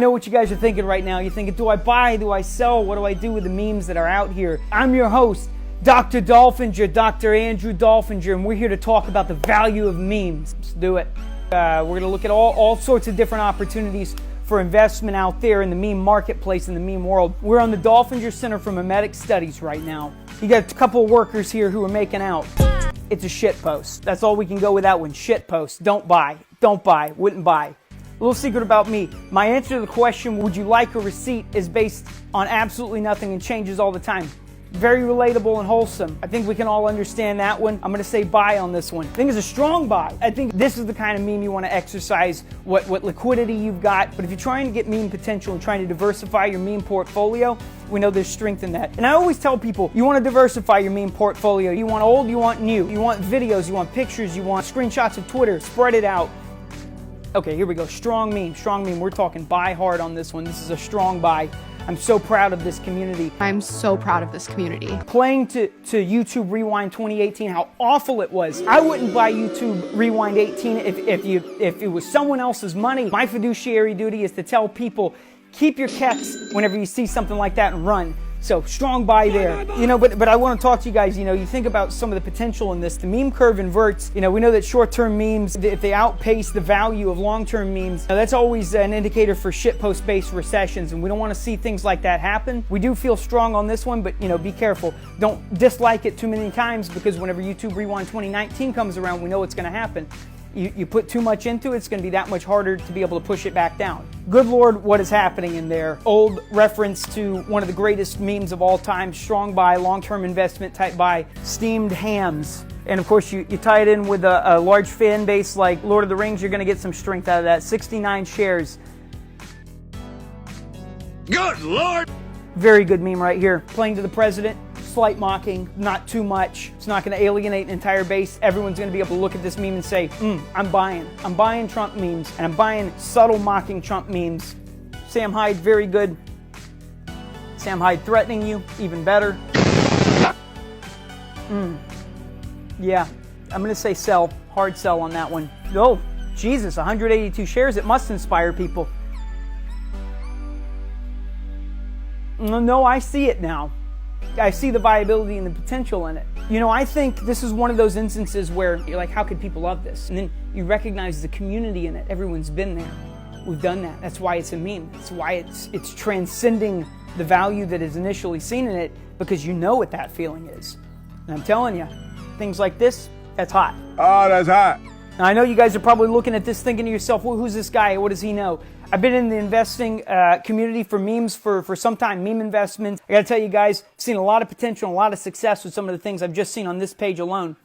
I know what you guys are thinking right now. You're thinking, do I buy? Do I sell? What do I do with the memes that are out here? I'm your host, Dr. Dolphinger, Dr. Andrew Dolphinger, and we're here to talk about the value of memes. Let's do it. We're going to look at all sorts of different opportunities for investment out there in the meme marketplace, in the meme world. We're on the Dolphinger Center for Memetic Studies right now. You got a couple of workers here who are making out. It's a shit post. That's all we can go with that one. Shit post. Don't buy. Don't buy. Wouldn't buy. A little secret about me. My answer to the question, would you like a receipt, is based on absolutely nothing and changes all the time. Very relatable and wholesome. I think we can all understand that one. I'm going to say buy on this one. I think it's a strong buy. I think this is the kind of meme you want to exercise, what liquidity you've got. But if you're trying to get meme potential and trying to diversify your meme portfolio, we know there's strength in that. And I always tell people, you want to diversify your meme portfolio. You want old, you want new. You want videos, you want pictures, you want screenshots of Twitter. Spread it out. Okay, here we go. Strong meme, strong meme. We're talking buy hard on this one. This is a strong buy. I'm so proud of this community. I'm so proud of this community. Playing to YouTube Rewind 2018, how awful it was. I wouldn't buy YouTube Rewind 18 if it was someone else's money. My fiduciary duty is to tell people, keep your kecks whenever you see something like that and run. So strong buy there. You know, but I want to talk to you guys, you think about some of the potential in this. The meme curve inverts. We know that short-term memes, if they outpace the value of long-term memes, that's always an indicator for shitpost-based recessions, and we don't want to see things like that happen. We do feel strong on this one, but be careful. Don't dislike it too many times, because whenever YouTube Rewind 2019 comes around, we know what's going to happen. You put too much into it, it's going to be that much harder to be able to push it back down. Good Lord, what is happening in there? Old reference to one of the greatest memes of all time, strong buy, long-term investment type buy, steamed hams. And of course, you tie it in with a large fan base like Lord of the Rings, you're going to get some strength out of that. 69 shares. Good Lord! Very good meme right here. Playing to the president. Slight mocking, not too much. It's not going to alienate an entire base. Everyone's going to be able to look at this meme and say, I'm buying. I'm buying Trump memes, and I'm buying subtle mocking Trump memes. Sam Hyde, very good. Sam Hyde threatening you, even better. Yeah, I'm going to say sell. Hard sell on that one. Oh, Jesus, 182 shares. It must inspire people. No, I see it now. I see the viability and the potential in it. I think this is one of those instances where you're like, how could people love this? And then you recognize the community in it. Everyone's been there. We've done that. That's why it's a meme. That's why it's transcending the value that is initially seen in it, because you know what that feeling is. And I'm telling you, things like this, that's hot. Oh, that's hot. Now, I know you guys are probably looking at this thinking to yourself, well, who's this guy? What does he know? I've been in the investing community for memes for some time, meme investments. I got to tell you guys, I've seen a lot of potential and a lot of success with some of the things I've just seen on this page alone.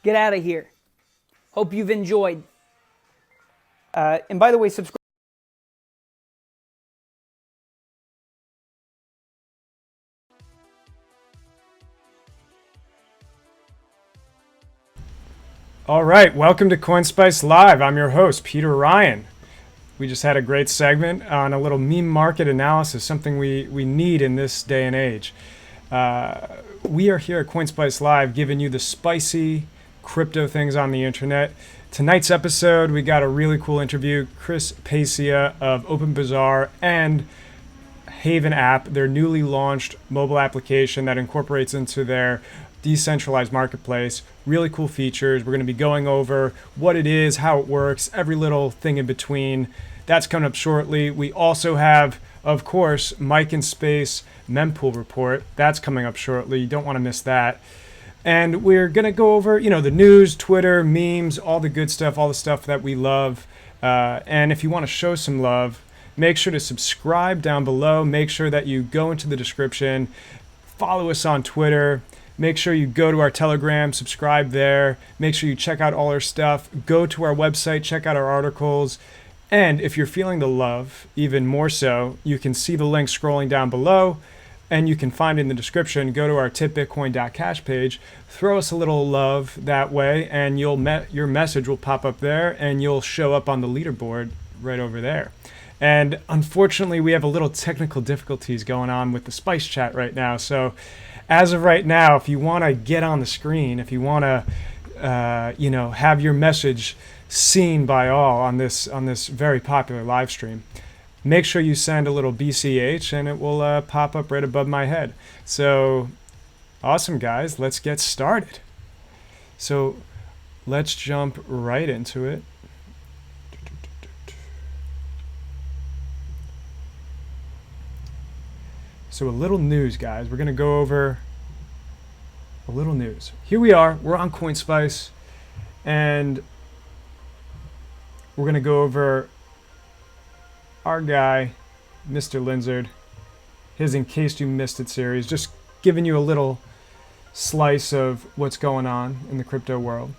Get out of here. Hope you've enjoyed. And by the way, subscribe. All right, welcome to CoinSpice Live. I'm your host, Peter Ryan. We just had a great segment on a little meme market analysis, something we need in this day and age. We are here at CoinSpice Live giving you the spicy crypto things on the internet. Tonight's episode, we got a really cool interview. Chris Pacia of Bazaar and Haven app, their newly launched mobile application that incorporates into their decentralized marketplace. Really cool features. We're going to be going over what it is, how it works, every little thing in between. That's coming up shortly. We also have, of course, Mike and Space mempool report. That's coming up shortly. You don't want to miss that. And we're going to go over, the news, Twitter, memes, all the good stuff, all the stuff that we love. And if you want to show some love, make sure to subscribe down below. Make sure that you go into the description, follow us on Twitter. Make sure you go to our Telegram, subscribe there. Make sure you check out all our stuff. Go to our website, check out our articles. And if you're feeling the love, even more so, you can see the link scrolling down below, and you can find it in the description. Go to our tipbitcoin.cash page, throw us a little love that way, and your message will pop up there, and you'll show up on the leaderboard right over there. And unfortunately, we have a little technical difficulties going on with the Spice chat right now. So as of right now, if you want to get on the screen, if you want to, have your message seen by all on this very popular live stream, make sure you send a little BCH and it will pop up right above my head. So awesome, guys. Let's get started. So let's jump right into it. So a little news, guys. We're going to go over a little news. Here we are. We're on CoinSpice, and we're going to go over our guy, Mr. Linzard, his In Case You Missed It series, just giving you a little slice of what's going on in the crypto world.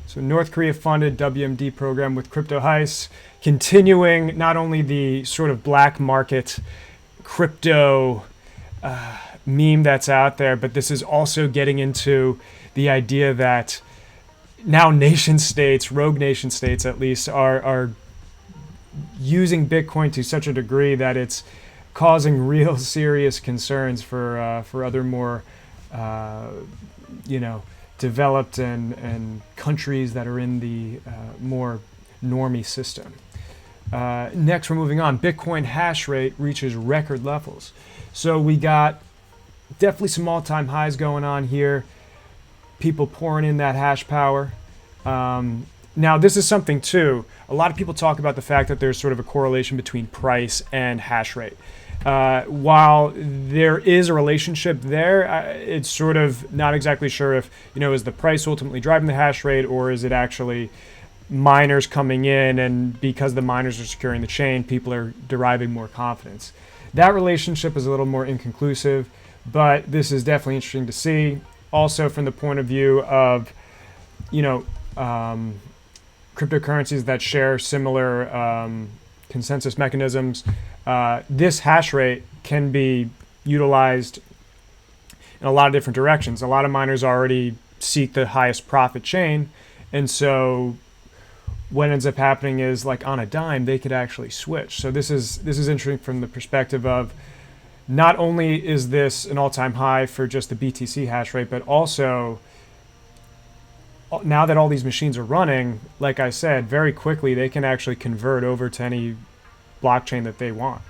So North Korea funded WMD program with crypto heist, continuing not only the sort of black market crypto meme that's out there, but this is also getting into the idea that now nation states, rogue nation states at least, are using Bitcoin to such a degree that it's causing real serious concerns for other more developed and countries that are in the more normie system. Next, we're moving on. Bitcoin hash rate reaches record levels. So we got definitely some all-time highs going on here. People pouring in that hash power. Now, this is something too. A lot of people talk about the fact that there's sort of a correlation between price and hash rate. While there is a relationship there, it's sort of not exactly sure if, is the price ultimately driving the hash rate, or is it actually miners coming in, and because the miners are securing the chain, people are deriving more confidence. That relationship is a little more inconclusive, but this is definitely interesting to see. Also, from the point of view of, cryptocurrencies that share similar consensus mechanisms, this hash rate can be utilized in a lot of different directions. A lot of miners already seek the highest profit chain, and so what ends up happening is, like on a dime, they could actually switch. So this is interesting from the perspective of not only is this an all-time high for just the BTC hash rate, but also now that all these machines are running, like I said, very quickly they can actually convert over to any blockchain that they want.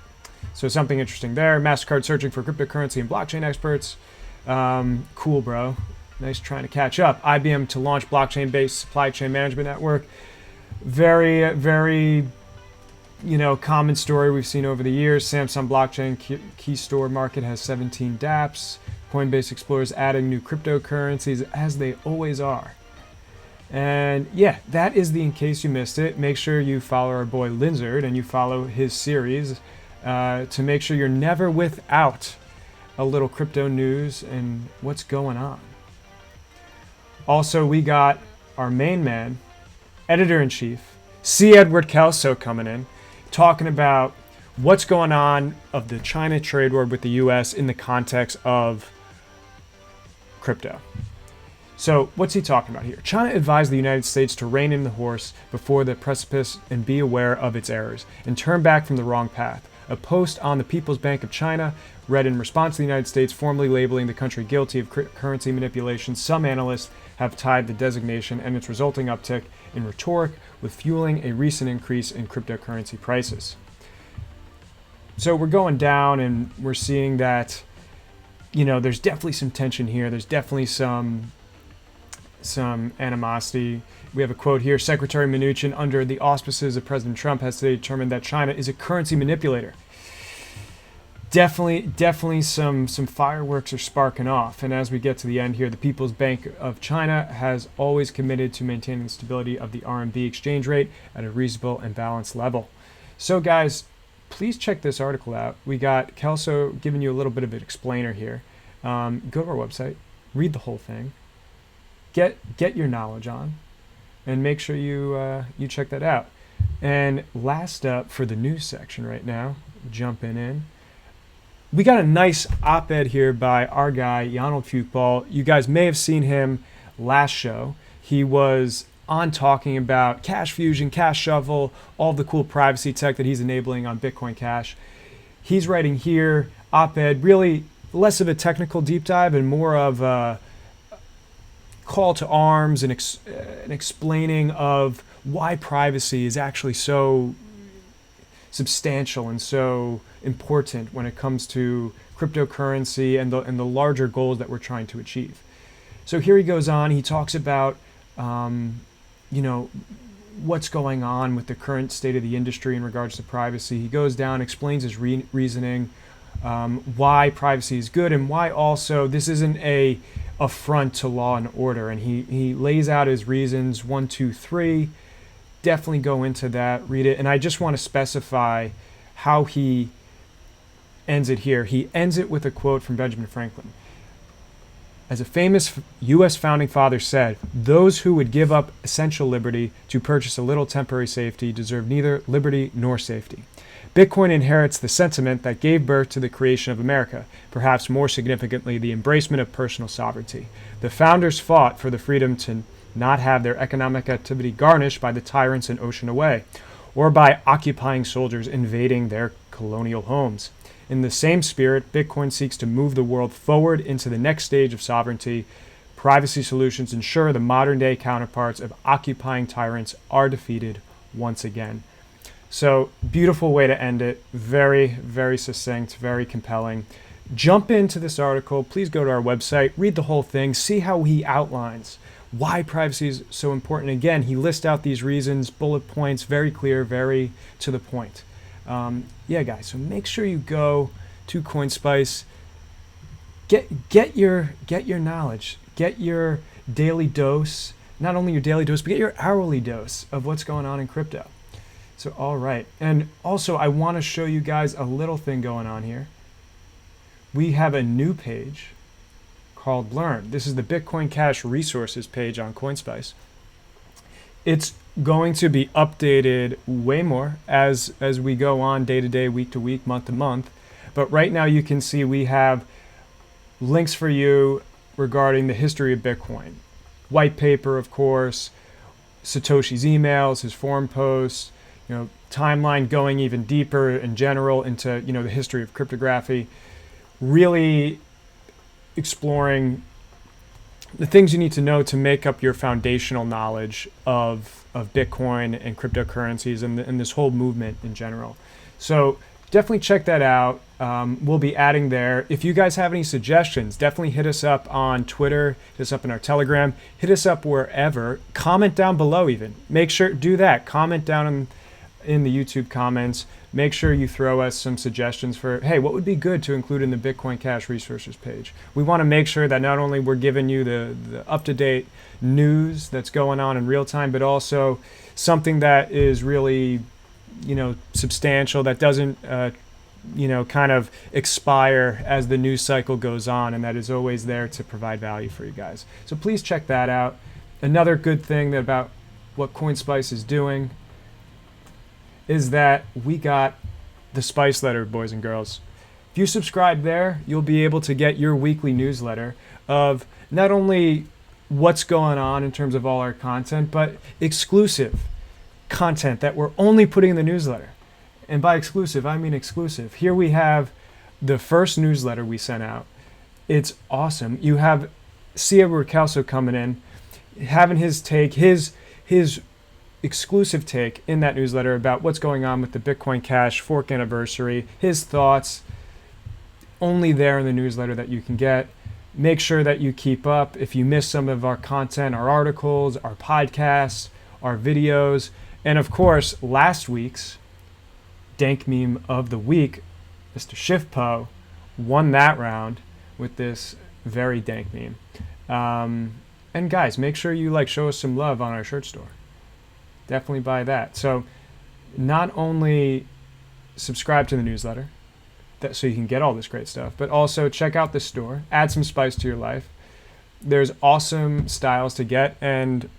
So something interesting there. MasterCard searching for cryptocurrency and blockchain experts. Cool, bro. Nice trying to catch up. IBM to launch blockchain-based supply chain management network. Very, very, common story we've seen over the years. Samsung blockchain key store market has 17 dApps. Coinbase explores adding new cryptocurrencies, as they always are. And yeah, that is the In Case You Missed It. Make sure you follow our boy Linzard and you follow his series to make sure you're never without a little crypto news and what's going on. Also, we got our main man, Editor-in-Chief, C. Edward Kelso, coming in, talking about what's going on of the China trade war with the U.S. in the context of crypto. So what's he talking about here? China advised the United States to rein in the horse before the precipice and be aware of its errors and turn back from the wrong path. A post on the People's Bank of China read in response to the United States formally labeling the country guilty of currency manipulation. Some analysts have tied the designation and its resulting uptick in rhetoric with fueling a recent increase in cryptocurrency prices. So we're going down and we're seeing that, there's definitely some tension here. There's definitely some animosity. We have a quote here. Secretary Mnuchin, under the auspices of President Trump, has today determined that China is a currency manipulator. Definitely some fireworks are sparking off. And as we get to the end here, the People's Bank of China has always committed to maintaining the stability of the RMB exchange rate at a reasonable and balanced level. So guys, please check this article out. We got Kelso giving you a little bit of an explainer here. Go to our website, read the whole thing, get your knowledge on, and make sure you check that out. And last up for the news section right now, jumping in, we got a nice op-ed here by our guy, Yonald Fuchball. You guys may have seen him last show. He was on talking about Cash Fusion, Cash Shuffle, all the cool privacy tech that he's enabling on Bitcoin Cash. He's writing here, op-ed, really less of a technical deep dive and more of a call to arms and explaining of why privacy is actually so substantial and so important when it comes to cryptocurrency and the larger goals that we're trying to achieve. So here he goes on. He talks about what's going on with the current state of the industry in regards to privacy. He goes down, explains his reasoning, why privacy is good, and why also this isn't a affront to law and order. And he lays out his reasons, 1, 2, 3. Definitely go into that, read it. And I just want to specify how he ends it here. He ends it with a quote from Benjamin Franklin. As a famous U.S. founding father said, "Those who would give up essential liberty to purchase a little temporary safety deserve neither liberty nor safety." Bitcoin inherits the sentiment that gave birth to the creation of America, perhaps more significantly, the embracement of personal sovereignty. The founders fought for the freedom to not have their economic activity garnished by the tyrants an ocean away, or by occupying soldiers invading their colonial homes. In the same spirit, Bitcoin seeks to move the world forward into the next stage of sovereignty. Privacy solutions ensure the modern-day counterparts of occupying tyrants are defeated once again. So, beautiful way to end it. Very, very succinct, very compelling. Jump into this article. Please go to our website, read the whole thing, see how he outlines why privacy is so important. Again, he lists out these reasons, bullet points, very clear, very to the point. Yeah, guys, so make sure you go to CoinSpice, get your knowledge, get your daily dose, not only your daily dose, but get your hourly dose of what's going on in crypto. So, all right. And also, I want to show you guys a little thing going on here. We have a new page called Learn. This is the Bitcoin Cash resources page on CoinSpice. It's going to be updated way more as we go on day to day, week to week, month to month. But right now you can see we have links for you regarding the history of Bitcoin. White paper, of course, Satoshi's emails, his forum posts, timeline going even deeper in general into, the history of cryptography, really exploring the things you need to know to make up your foundational knowledge of Bitcoin and cryptocurrencies and this whole movement in general. So definitely check that out. We'll be adding there. If you guys have any suggestions, definitely hit us up on Twitter, hit us up in our Telegram, hit us up wherever. Comment down below even. Make sure, do that. Comment down in the YouTube comments. Make sure you throw us some suggestions for, hey, what would be good to include in the Bitcoin Cash resources page? We want to make sure that not only we're giving you the up-to-date news that's going on in real time, but also something that is really, substantial, that doesn't, kind of expire as the news cycle goes on, and that is always there to provide value for you guys. So please check that out. Another good thing about what CoinSpice is doing is that we got the Spice Letter, boys and girls. If you subscribe there, you'll be able to get your weekly newsletter of not only what's going on in terms of all our content, but exclusive content that we're only putting in the newsletter. And by exclusive, I mean exclusive. Here we have the first newsletter we sent out. It's awesome. You have Cia Recalso coming in, having his take, his exclusive take in that newsletter about what's going on with the Bitcoin Cash fork anniversary, his thoughts, only there in the newsletter that you can get. Make sure that you keep up. If you miss some of our content, our articles, our podcasts, our videos, and of course, last week's Dank Meme of the Week, Mr. Shifpo, won that round with this very dank meme. And guys, make sure you show us some love on our shirt store. Definitely buy that. So not only subscribe to the newsletter so you can get all this great stuff, but also check out the store, add some spice to your life. There's awesome styles to get, and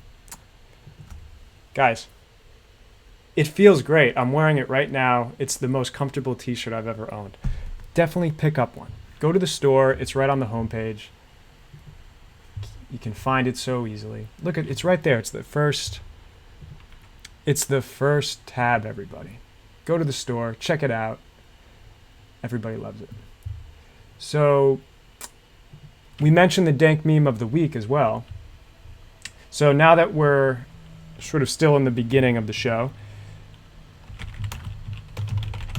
guys, it feels great. I'm wearing it right now. It's the most comfortable t-shirt I've ever owned. Definitely pick up one. Go to the store. It's right on the homepage. You can find it so easily. Look, it's right there. It's the first tab, everybody. Go to the store, check it out. Everybody loves it. So we mentioned the dank meme of the week as well. So now that we're sort of still in the beginning of the show,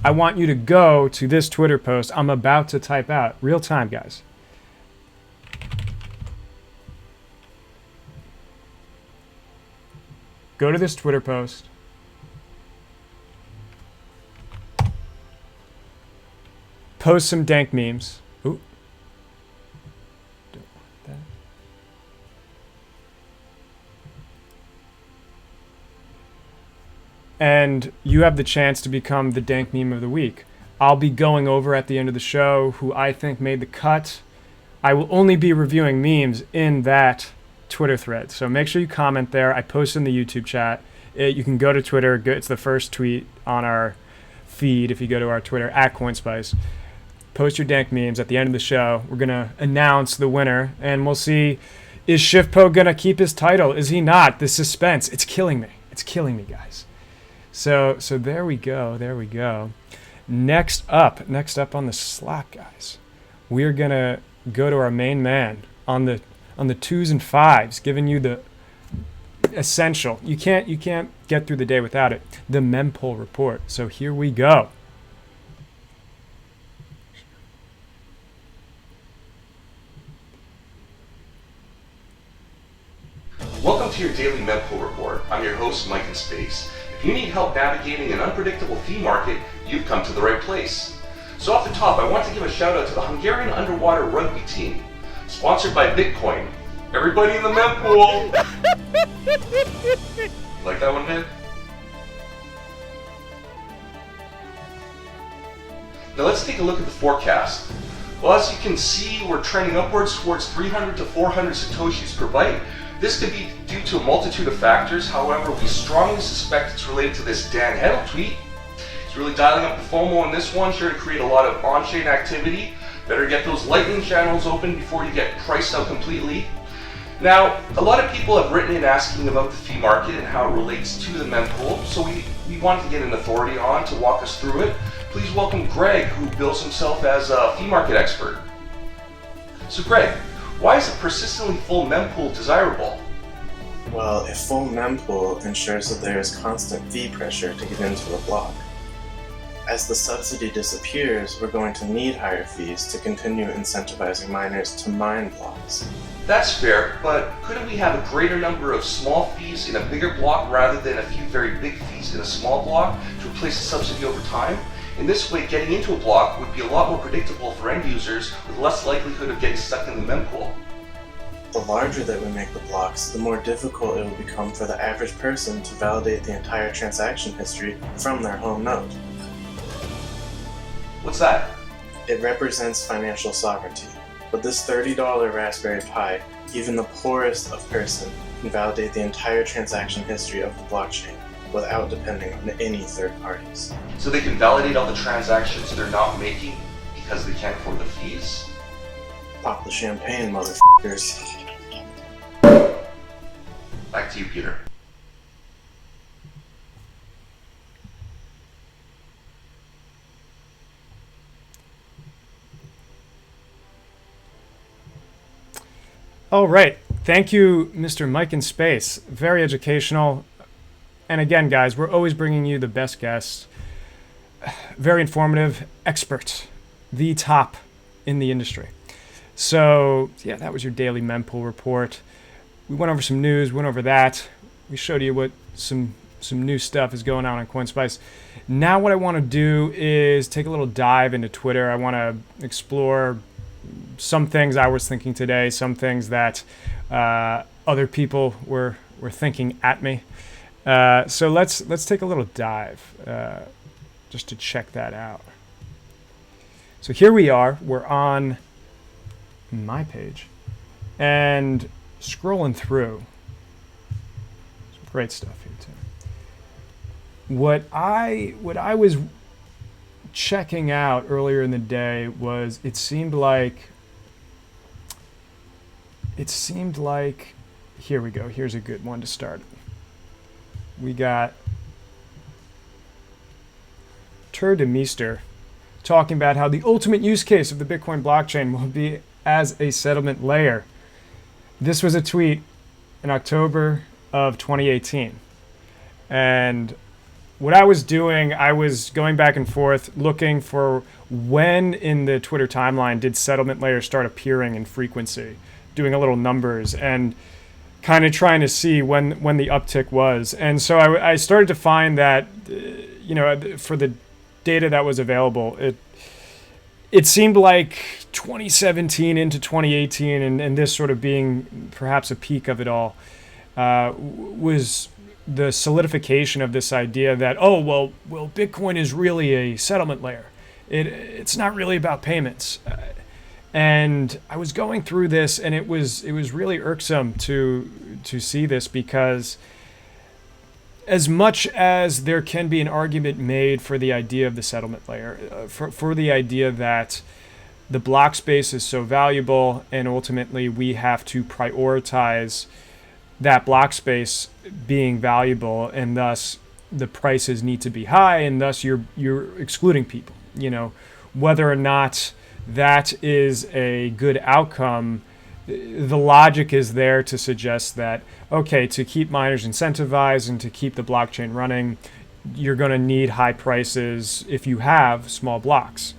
I want you to go to this Twitter post I'm about to type out. Real time, guys. Go to this Twitter post. Post some dank memes. Ooh. Don't want that. And you have the chance to become the dank meme of the week. I'll be going over at the end of the show who I think made the cut. I will only be reviewing memes in that Twitter thread. So make sure you comment there. I post in the YouTube chat. You can go to Twitter. It's the first tweet on our feed if you go to our Twitter, @CoinSpice. Post your dank memes at the end of the show. We're going to announce the winner, and we'll see, is Shifpo going to keep his title? Is he not? The suspense. It's killing me. It's killing me, guys. So there we go. There we go. Next up on the Slack, guys, we're going to go to our main man on the 2s and 5s, giving you the essential. You can't get through the day without it. The mempool report. So here we go. Welcome to your daily mempool report. I'm your host, Mike in Space. If you need help navigating an unpredictable fee market, you've come to the right place. So off the top, I want to give a shout out to the Hungarian underwater rugby team, sponsored by Bitcoin. Everybody in the mempool! Like that one, man? Now let's take a look at the forecast. Well, as you can see, we're trending upwards towards 300 to 400 Satoshis per byte. This could be due to a multitude of factors. However, we strongly suspect it's related to this Dan Heddle tweet. He's really dialing up the FOMO on this one, sure to create a lot of on-chain activity. Better get those lightning channels open before you get priced out completely. Now, a lot of people have written in asking about the fee market and how it relates to the mempool, so we wanted to get an authority on to walk us through it. Please welcome Greg, who bills himself as a fee market expert. So Greg, why is a persistently full mempool desirable? Well, a full mempool ensures that there is constant fee pressure to get into a block. As the subsidy disappears, we're going to need higher fees to continue incentivizing miners to mine blocks. That's fair, but couldn't we have a greater number of small fees in a bigger block rather than a few very big fees in a small block to replace the subsidy over time? In this way, getting into a block would be a lot more predictable for end users with less likelihood of getting stuck in the mempool. The larger that we make the blocks, the more difficult it will become for the average person to validate the entire transaction history from their home node. What's that? It represents financial sovereignty. With this $30 Raspberry Pi, even the poorest of person can validate the entire transaction history of the blockchain without depending on any third parties. So they can validate all the transactions they're not making because they can't afford the fees? Pop the champagne, motherfuckers. Back to you, Peter. All right. Thank you, Mr. Mike in Space. Very educational. And again, guys, we're always bringing you the best guests. Very informative, expert, the top in the industry. So, yeah, that was your daily mempool report. We went over some news, went over that. We showed you what some new stuff is going on CoinSpice. Now what I want to do is take a little dive into Twitter. I want to explore some things I was thinking today, some things that other people were thinking at me. So let's take a little dive just to check that out. So here we are. We're on my page and scrolling through. Some great stuff here too. What I was checking out earlier in the day was it seemed like here we go. Here's a good one to start. We got Tur de Meester talking about how the ultimate use case of the Bitcoin blockchain will be as a settlement layer. This was a tweet in October of 2018. And what I was doing, I was going back and forth looking for when in the Twitter timeline did settlement layers start appearing in frequency, doing a little numbers and kind of trying to see when the uptick was. And so I started to find that, for the data that was available, it seemed like 2017 into 2018 and this sort of being perhaps a peak of it all was the solidification of this idea that, Bitcoin is really a settlement layer. It's not really about payments. And I was going through this, and it was really irksome to see this, because as much as there can be an argument made for the idea of the settlement layer, for the idea that the block space is so valuable, and ultimately we have to prioritize that block space being valuable, and thus the prices need to be high, and thus you're excluding people. Whether or not that is a good outcome, the logic is there to suggest that, okay, to keep miners incentivized and to keep the blockchain running, you're going to need high prices if you have small blocks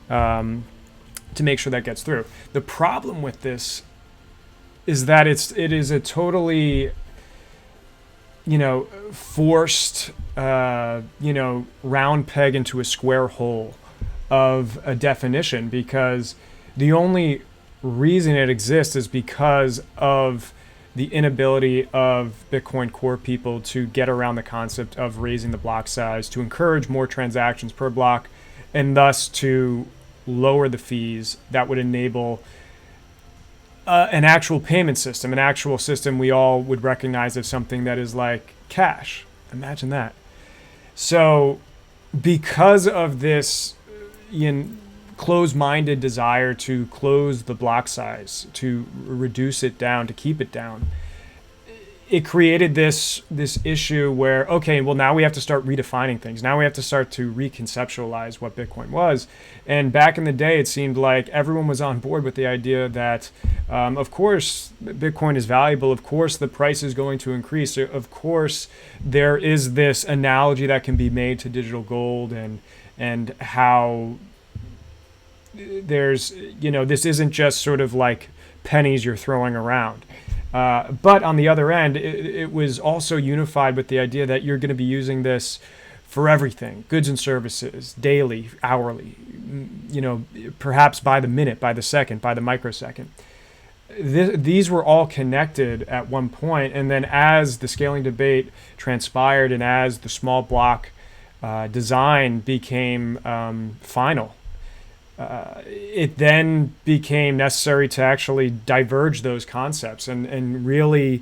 to make sure that gets through. The problem with this is that it is a totally, forced, round peg into a square hole of a definition, because the only reason it exists is because of the inability of Bitcoin core people to get around the concept of raising the block size to encourage more transactions per block, and thus to lower the fees that would enable an actual payment system, an actual system we all would recognize as something that is like cash. Imagine that. So because of this closed-minded desire to close the block size, to reduce it down, to keep it down, it created this issue where, okay, well, now we have to start redefining things. Now we have to start to reconceptualize what Bitcoin was. And back in the day, it seemed like everyone was on board with the idea that, of course, Bitcoin is valuable. Of course, the price is going to increase. Of course, there is this analogy that can be made to digital gold, and how there's, this isn't just sort of like pennies you're throwing around. But on the other end, it was also unified with the idea that you're going to be using this for everything, goods and services, daily, hourly, perhaps by the minute, by the second, by the microsecond. These were all connected at one point, and then as the scaling debate transpired and as the small block design became final, it then became necessary to actually diverge those concepts and really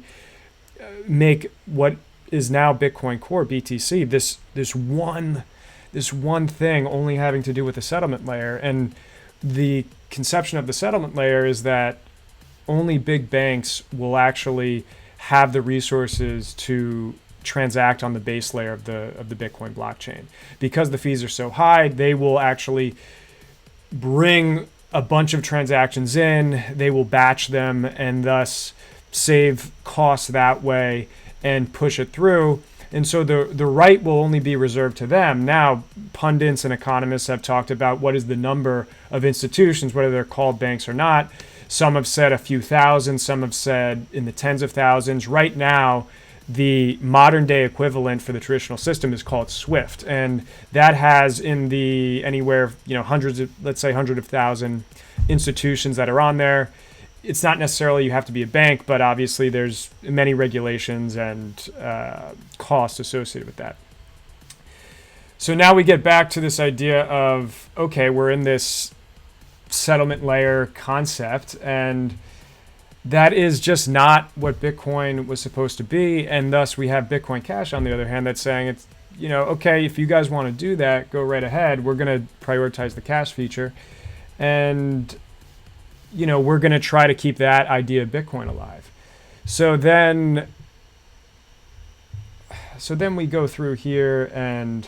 make what is now Bitcoin Core, BTC, this one thing only having to do with the settlement layer. And the conception of the settlement layer is that only big banks will actually have the resources to transact on the base layer of the Bitcoin blockchain. Because the fees are so high, they will actually bring a bunch of transactions in, they will batch them, and thus save costs that way and push it through. And so the right will only be reserved to them. Now, pundits and economists have talked about what is the number of institutions, whether they're called banks or not. Some have said a few thousand, some have said in the tens of thousands. Right now, the modern day equivalent for the traditional system is called Swift. And that has in the anywhere, hundreds of, let's say 100,000 institutions that are on there. It's not necessarily you have to be a bank, but obviously there's many regulations and costs associated with that. So now we get back to this idea of, okay, we're in this settlement layer concept, and that is just not what Bitcoin was supposed to be. And thus we have Bitcoin Cash, on the other hand, that's saying it's, okay, if you guys want to do that, go right ahead. We're going to prioritize the cash feature. And, we're going to try to keep that idea of Bitcoin alive. So then we go through here and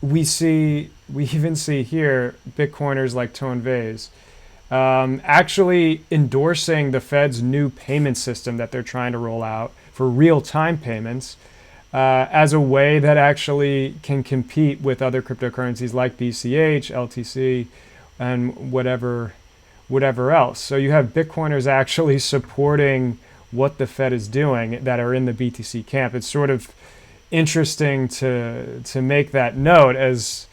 we even see here Bitcoiners like Tone Vase actually endorsing the Fed's new payment system that they're trying to roll out for real-time payments, as a way that actually can compete with other cryptocurrencies like BCH, LTC, and whatever else. So you have Bitcoiners actually supporting what the Fed is doing that are in the BTC camp. It's sort of interesting to make that note, as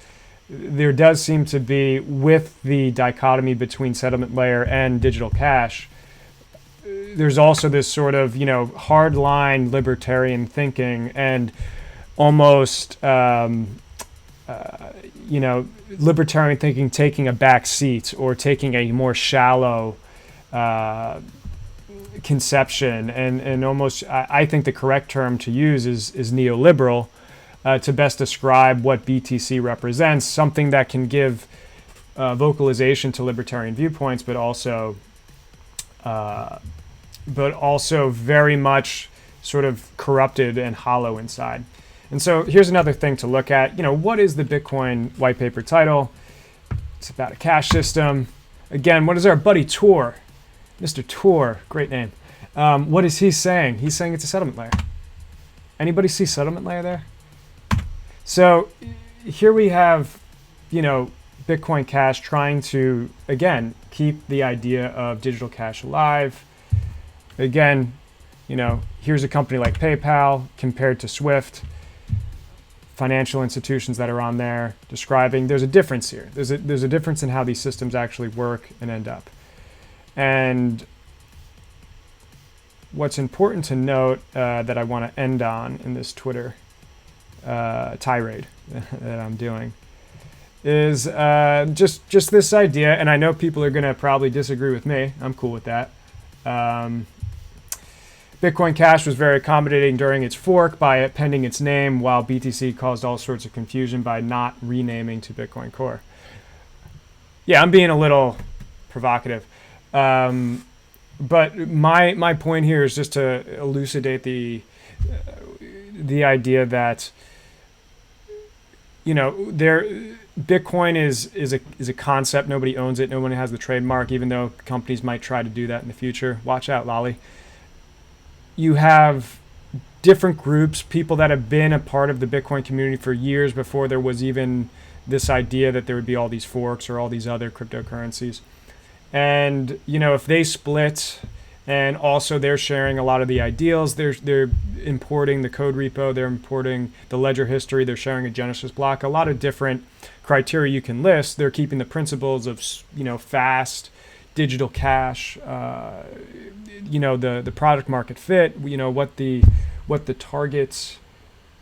there does seem to be, with the dichotomy between settlement layer and digital cash, there's also this sort of, hardline libertarian thinking and almost, libertarian thinking taking a back seat, or taking a more shallow conception, and almost, I think the correct term to use is neoliberal, to best describe what BTC represents, something that can give vocalization to libertarian viewpoints, but also very much sort of corrupted and hollow inside. And so here's another thing to look at. What is the Bitcoin white paper title? It's about a cash system. Again, what is our buddy Tor? Mr. Tor, great name. What is he saying? He's saying it's a settlement layer. Anybody see settlement layer there? So here we have, Bitcoin Cash trying to, again, keep the idea of digital cash alive. Again, here's a company like PayPal compared to Swift, financial institutions that are on there describing there's a difference here. There's a difference in how these systems actually work and end up. And what's important to note that I want to end on in this Twitter tirade that I'm doing is just this idea, and I know people are going to probably disagree with me. I'm cool with that. Bitcoin Cash was very accommodating during its fork by appending its name, while BTC caused all sorts of confusion by not renaming to Bitcoin Core. Yeah, I'm being a little provocative. But my point here is just to elucidate the idea that Bitcoin is a concept. Nobody owns it. No one has the trademark, even though companies might try to do that in the future. Watch out, Lolly. You have different groups, people that have been a part of the Bitcoin community for years before there was even this idea that there would be all these forks or all these other cryptocurrencies. And, if they split, and also they're sharing a lot of the ideals, they're importing the code repo, they're importing the ledger history, they're sharing a Genesis block, a lot of different criteria you can list. They're keeping the principles of, fast, digital cash, the product market fit, what the targets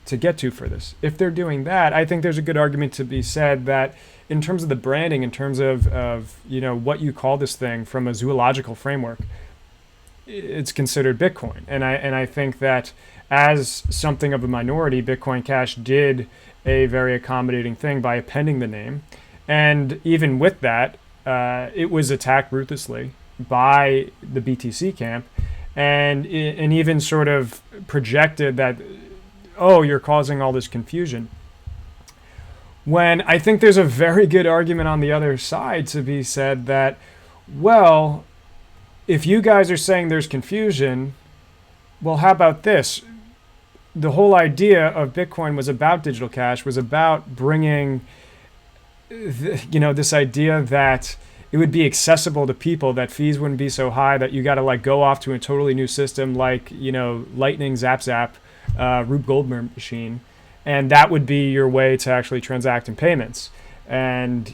to get to for this. If they're doing that, I think there's a good argument to be said that in terms of the branding, in terms of what you call this thing from a zoological framework, it's considered Bitcoin. And I think that as something of a minority, Bitcoin Cash did a very accommodating thing by appending the name. And even with that, it was attacked ruthlessly by the BTC camp, and even sort of projected that, oh, you're causing all this confusion. When I think there's a very good argument on the other side to be said that, well, if you guys are saying there's confusion, well, how about this? The whole idea of Bitcoin was about digital cash, was about bringing, this idea that it would be accessible to people, that fees wouldn't be so high that you got to go off to a totally new system like, Lightning, Zap, Rube Goldberg machine. And that would be your way to actually transact in payments. And,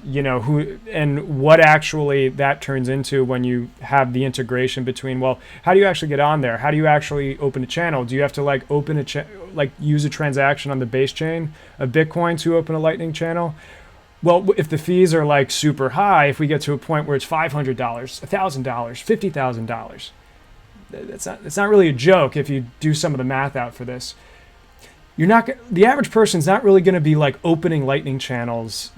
what actually that turns into when you have the integration between, well, how do you actually get on there? How do you actually open a channel? Do you have to use a transaction on the base chain of Bitcoin to open a Lightning channel? Well, if the fees are super high, if we get to a point where it's $500, $1,000, $50,000, it's not really a joke if you do some of the math out for this. The average person's not really going to be opening Lightning channels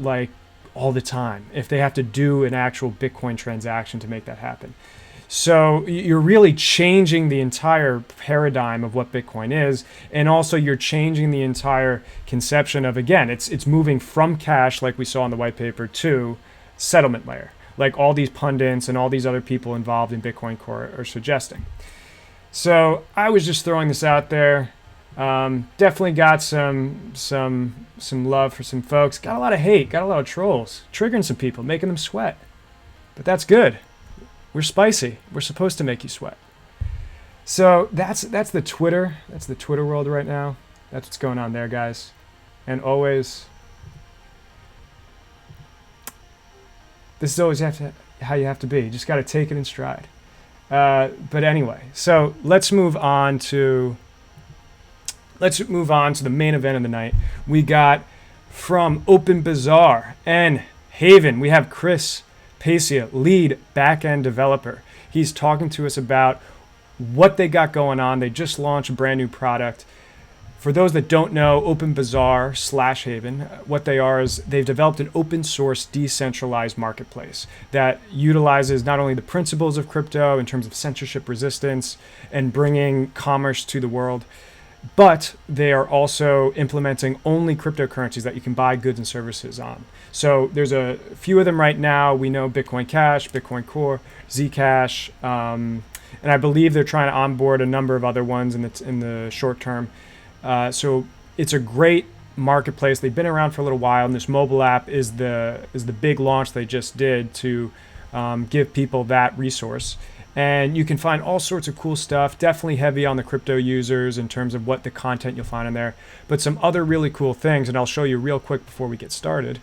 all the time if they have to do an actual Bitcoin transaction to make that happen. So you're really changing the entire paradigm of what Bitcoin is, and also you're changing the entire conception of, again, it's moving from cash, like we saw in the white paper, to settlement layer, like all these pundits and all these other people involved in Bitcoin Core are suggesting. So I was just throwing this out there. Definitely got some love for some folks. Got a lot of hate. Got a lot of trolls. Triggering some people, making them sweat. But that's good. We're spicy. We're supposed to make you sweat. So that's the Twitter. That's the Twitter world right now. That's what's going on there, guys. And always, this is always how you have to be. You just got to take it in stride. But anyway, so let's move on to the main event of the night. We got from Open Bazaar and Haven, we have Chris Pacia, lead backend developer. He's talking to us about what they got going on. They just launched a brand new product. For those that don't know, Open Bazaar / Haven, what they are is they've developed an open source decentralized marketplace that utilizes not only the principles of crypto in terms of censorship resistance and bringing commerce to the world, but they are also implementing only cryptocurrencies that you can buy goods and services on. So there's a few of them right now. We know Bitcoin Cash, Bitcoin Core, Zcash, and I believe they're trying to onboard a number of other ones in the short term. So it's a great marketplace. They've been around for a little while, and this mobile app is the big launch they just did to give people that resource. And you can find all sorts of cool stuff, definitely heavy on the crypto users in terms of what the content you'll find in there, but some other really cool things, and I'll show you real quick before we get started.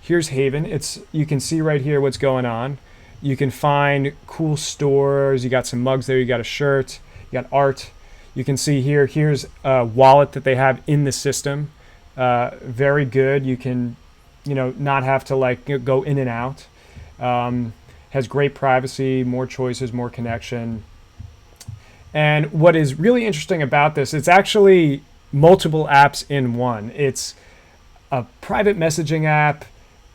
Here's Haven. You can see right here what's going on. You can find cool stores. You got some mugs there. You got a shirt. You got art. You can see here's a wallet that they have in the system. Very good. You can, not have to go in and out. Has great privacy, more choices, more connection. And what is really interesting about this, it's actually multiple apps in one. It's a private messaging app.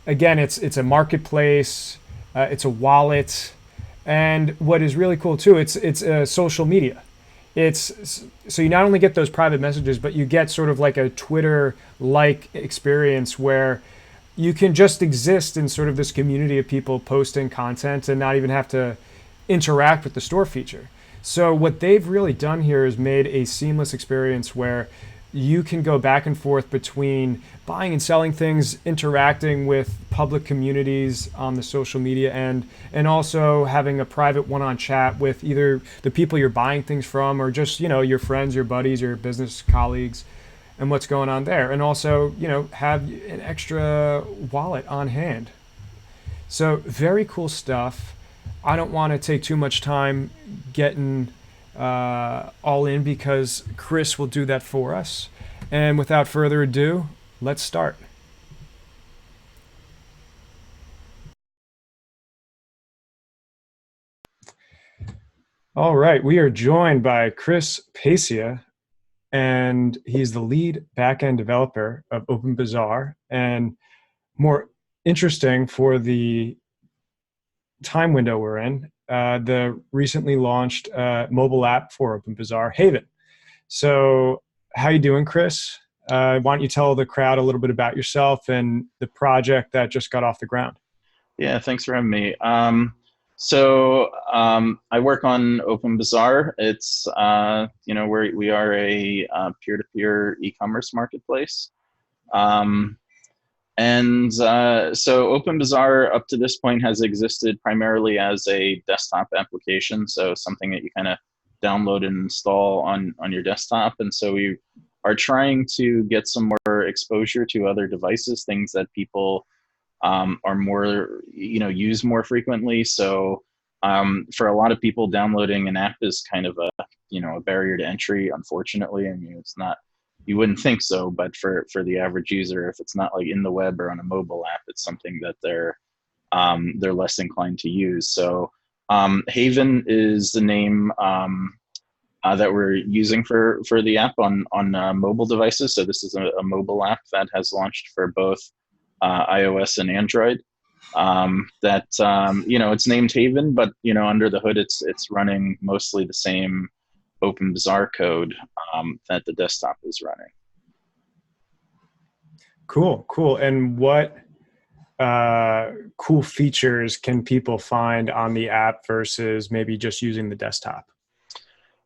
Again, it's a marketplace. It's a wallet. And what is really cool too, it's social media. So you not only get those private messages, but you get sort of like a Twitter-like experience where you can just exist in sort of this community of people posting content and not even have to interact with the store feature. So what they've really done here is made a seamless experience where you can go back and forth between buying and selling things, interacting with public communities on the social media end, and also having a private one-on chat with either the people you're buying things from or just, your friends, your buddies, your business colleagues, and what's going on there. And also, have an extra wallet on hand. So very cool stuff. I don't want to take too much time getting all in because Chris will do that for us. And without further ado, let's start. All right, we are joined by Chris Pacia, and he's the lead backend developer of Open Bazaar. And more interesting for the time window we're in, the recently launched mobile app for Open Bazaar, Haven. So how you doing, Chris? Why don't you tell the crowd a little bit about yourself and the project that just got off the ground? Yeah, thanks for having me. I work on Open Bazaar. It's we are a peer-to-peer e-commerce marketplace. So Open Bazaar up to this point has existed primarily as a desktop application, so something that you kind of download and install on your desktop. And so we are trying to get some more exposure to other devices, things that people are more, use more frequently. So for a lot of people, downloading an app is kind of a barrier to entry, unfortunately. I mean, it's not, you wouldn't think so, but for the average user, if it's not like in the web or on a mobile app, it's something that they're less inclined to use. So Haven is the name that we're using for the app on mobile devices. So this is a mobile app that has launched for both iOS and Android. It's named Haven, but under the hood, it's running mostly the same Open Bazaar code that the desktop is running. Cool. And what cool features can people find on the app versus maybe just using the desktop?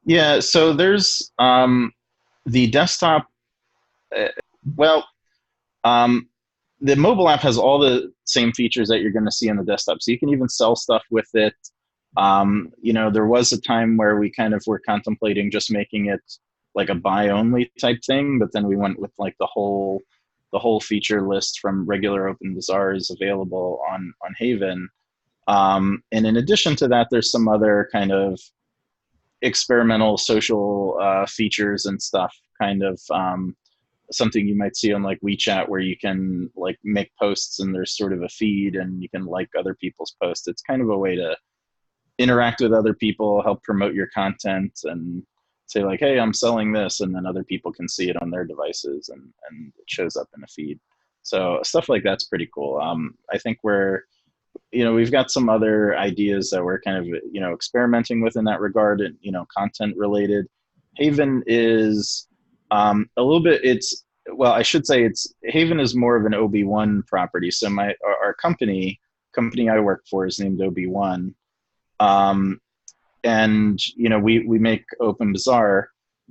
Yeah, so there's the desktop. Uh, well, um, the mobile app has all the same features that you're going to see on the desktop. So you can even sell stuff with it. There was a time where we kind of were contemplating just making it like a buy only type thing, but then we went with like the whole feature list from regular Open Bazaar is available on Haven. And in addition to that, there's some other kind of experimental social features and stuff, kind of something you might see on like WeChat where you can like make posts and there's sort of a feed and you can like other people's posts. It's kind of a way to interact with other people, help promote your content, and say like, hey, I'm selling this, and then other people can see it on their devices and it shows up in a feed. So stuff like that's pretty cool. I think we've got some other ideas that we're kind of, experimenting with in that regard, and, content related. Haven is a little bit, I should say Haven is more of an OB1 property. So our company I work for is named OB1. And, we make Open Bazaar,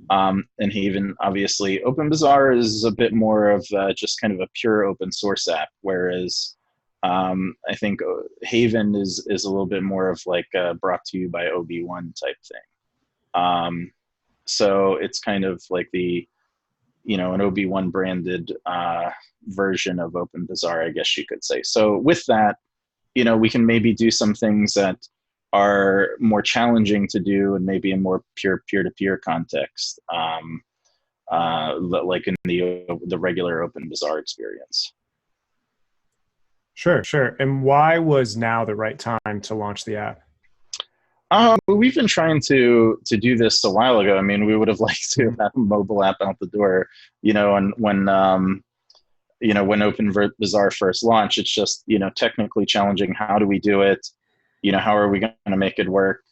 and Haven, obviously. Open Bazaar is a bit more of just kind of a pure open source app, whereas I think Haven is a little bit more of like brought to you by OB1 type thing. So it's kind of like an OB1 branded version of Open Bazaar, I guess you could say. So with that, we can maybe do some things that are more challenging to do and maybe in more pure peer-to-peer context, like in the regular Open Bazaar experience. Sure. And why was now the right time to launch the app? We've been trying to do this a while ago. I mean, we would have liked to have a mobile app out the door, and when Open Bazaar first launched, it's just, technically challenging. How do we do it? How are we going to make it work?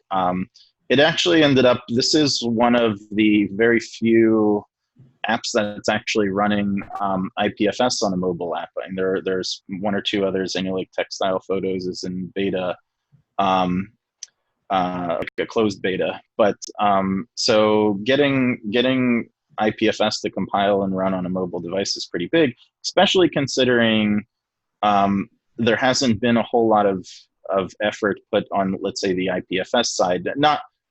It actually ended up, this is one of the very few apps that's actually running IPFS on a mobile app. And there's one or two others. I know like Textile Photos is in beta, like a closed beta. But so getting IPFS to compile and run on a mobile device is pretty big, especially considering there hasn't been a whole lot of effort put on, let's say, the IPFS side.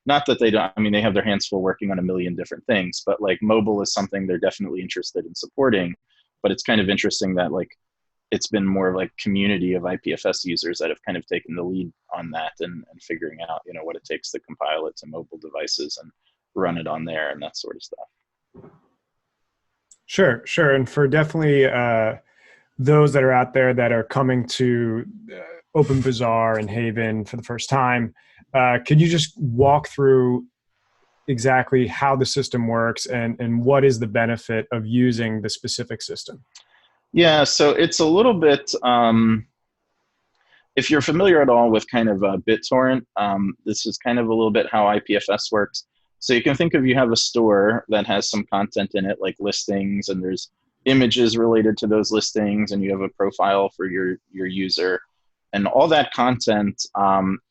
Not that they don't, I mean, they have their hands full working on a million different things, but like mobile is something they're definitely interested in supporting. But it's kind of interesting that like it's been more of like community of IPFS users that have kind of taken the lead on that and figuring out, what it takes to compile it to mobile devices and run it on there and that sort of stuff. Sure. And for definitely those that are out there that are coming to Open Bazaar and Haven for the first time, could you just walk through exactly how the system works and what is the benefit of using the specific system? Yeah, so it's a little bit, if you're familiar at all with kind of BitTorrent, this is kind of a little bit how IPFS works. So you can think of, you have a store that has some content in it, like listings, and there's images related to those listings, and you have a profile for your user. And all that content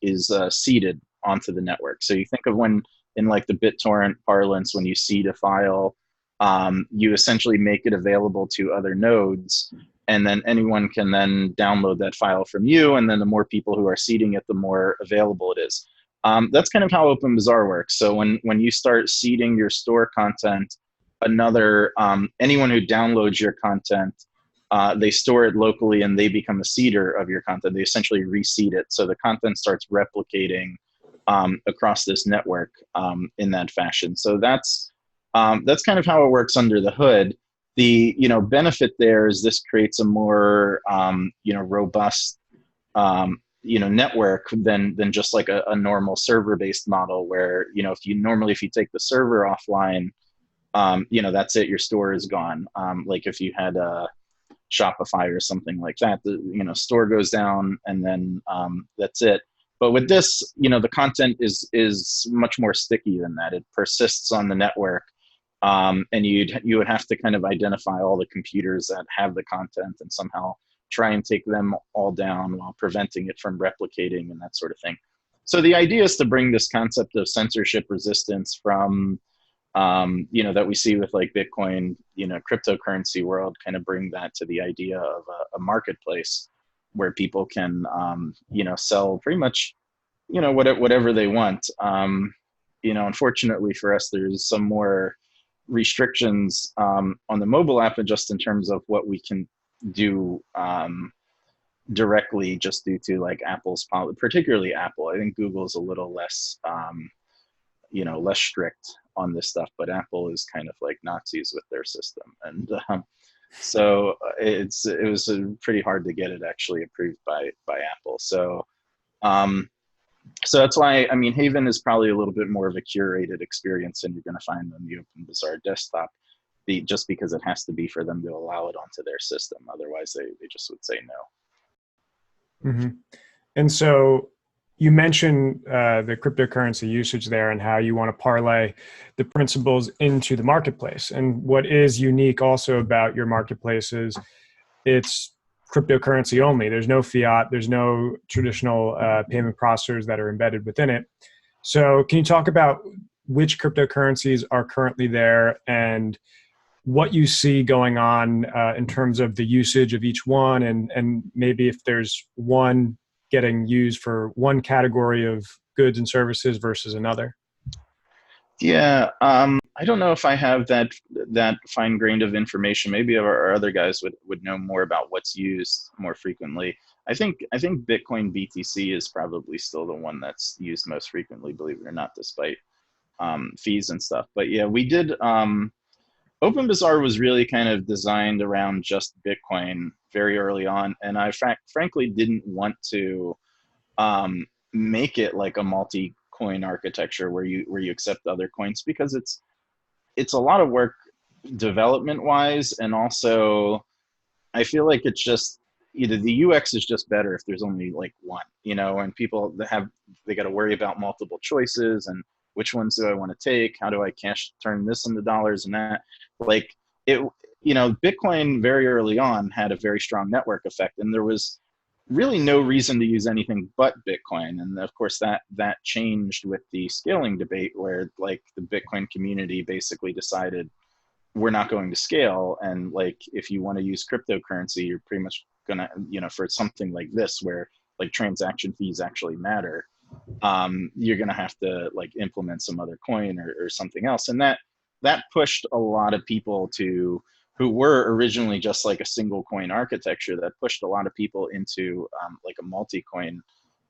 is seeded onto the network. So you think of when, in like the BitTorrent parlance, when you seed a file, you essentially make it available to other nodes, and then anyone can then download that file from you, and then the more people who are seeding it, the more available it is. That's kind of how Open Bazaar works. So when you start seeding your store content, anyone who downloads your content, they store it locally and they become a seeder of your content. They essentially reseed it. So the content starts replicating across this network in that fashion. So that's kind of how it works under the hood. The benefit there is this creates a more robust network than just like a normal server-based model where if you take the server offline, that's it, your store is gone. Like if you had a Shopify or something like that, the store goes down and then that's it. But with this, the content is much more sticky than that. It persists on the network, and you would have to kind of identify all the computers that have the content and somehow try and take them all down while preventing it from replicating and that sort of thing. So the idea is to bring this concept of censorship resistance from, that we see with like Bitcoin, cryptocurrency world, kind of bring that to the idea of a marketplace where people can, sell pretty much, whatever they want. Unfortunately for us, there's some more restrictions on the mobile app, and just in terms of what we can do directly, just due to like Apple's policy, particularly Apple. I think Google's a little less, less strict on this stuff, but Apple is kind of like Nazis with their system, and so it was pretty hard to get it actually approved by Apple. So that's why, I mean, Haven is probably a little bit more of a curated experience than you're going to find on the Open Bazaar desktop, just because it has to be for them to allow it onto their system. Otherwise, they just would say no. Mm-hmm. And so you mentioned the cryptocurrency usage there and how you want to parlay the principles into the marketplace. And what is unique also about your marketplace is it's cryptocurrency only. There's no fiat. There's no traditional payment processors that are embedded within it. So can you talk about which cryptocurrencies are currently there and what you see going on in terms of the usage of each one, and maybe if there's one getting used for one category of goods and services versus another? Yeah, I don't know if I have that fine-grained of information. Maybe our other guys would know more about what's used more frequently. I think Bitcoin BTC is probably still the one that's used most frequently, believe it or not, despite fees and stuff. But yeah, we did. Open Bazaar was really kind of designed around just Bitcoin very early on, and I frankly didn't want to make it like a multi-coin architecture where you accept other coins, because it's a lot of work development-wise, and also I feel like it's just either the UX is just better if there's only like one, and people that they got to worry about multiple choices and which ones do I want to take? How do I turn this into dollars and that? Like Bitcoin very early on had a very strong network effect, and there was really no reason to use anything but Bitcoin. And of course that changed with the scaling debate, where like the Bitcoin community basically decided we're not going to scale. And like, if you want to use cryptocurrency, you're pretty much gonna, for something like this, where like transaction fees actually matter, you're going to have to like implement some other coin or something else. And that pushed a lot of people who were originally just like a single coin architecture, that pushed a lot of people into like a multi-coin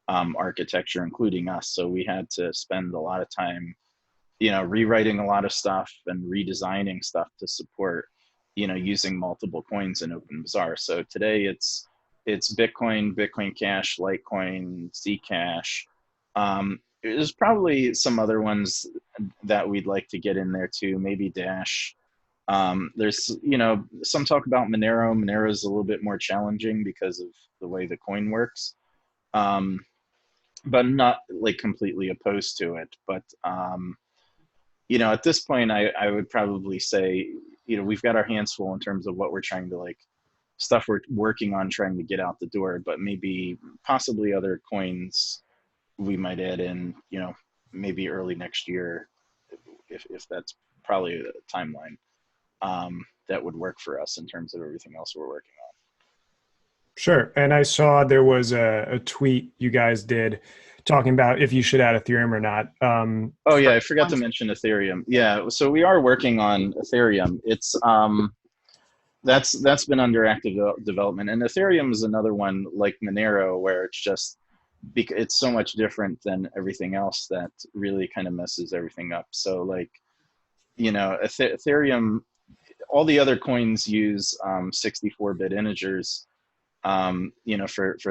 architecture, including us. So we had to spend a lot of time, rewriting a lot of stuff and redesigning stuff to support, using multiple coins in Open Bazaar. So today it's Bitcoin, Bitcoin Cash, Litecoin, Zcash. There's probably some other ones that we'd like to get in there too, maybe Dash. There's, some talk about Monero. Monero is a little bit more challenging because of the way the coin works, but not like completely opposed to it. But, at this point, I would probably say, we've got our hands full in terms of what we're trying to stuff we're working on trying to get out the door, but maybe possibly other coins we might add in, maybe early next year, if that's probably a timeline that would work for us in terms of everything else we're working on. Sure. And I saw there was a tweet you guys did talking about if you should add Ethereum or not. Oh yeah, I forgot to mention Ethereum. Yeah, so we are working on Ethereum. It's that's been under active development, and Ethereum is another one like Monero, where it's so much different than everything else that really kind of messes everything up. So like, Ethereum, all the other coins use 64-bit integers, for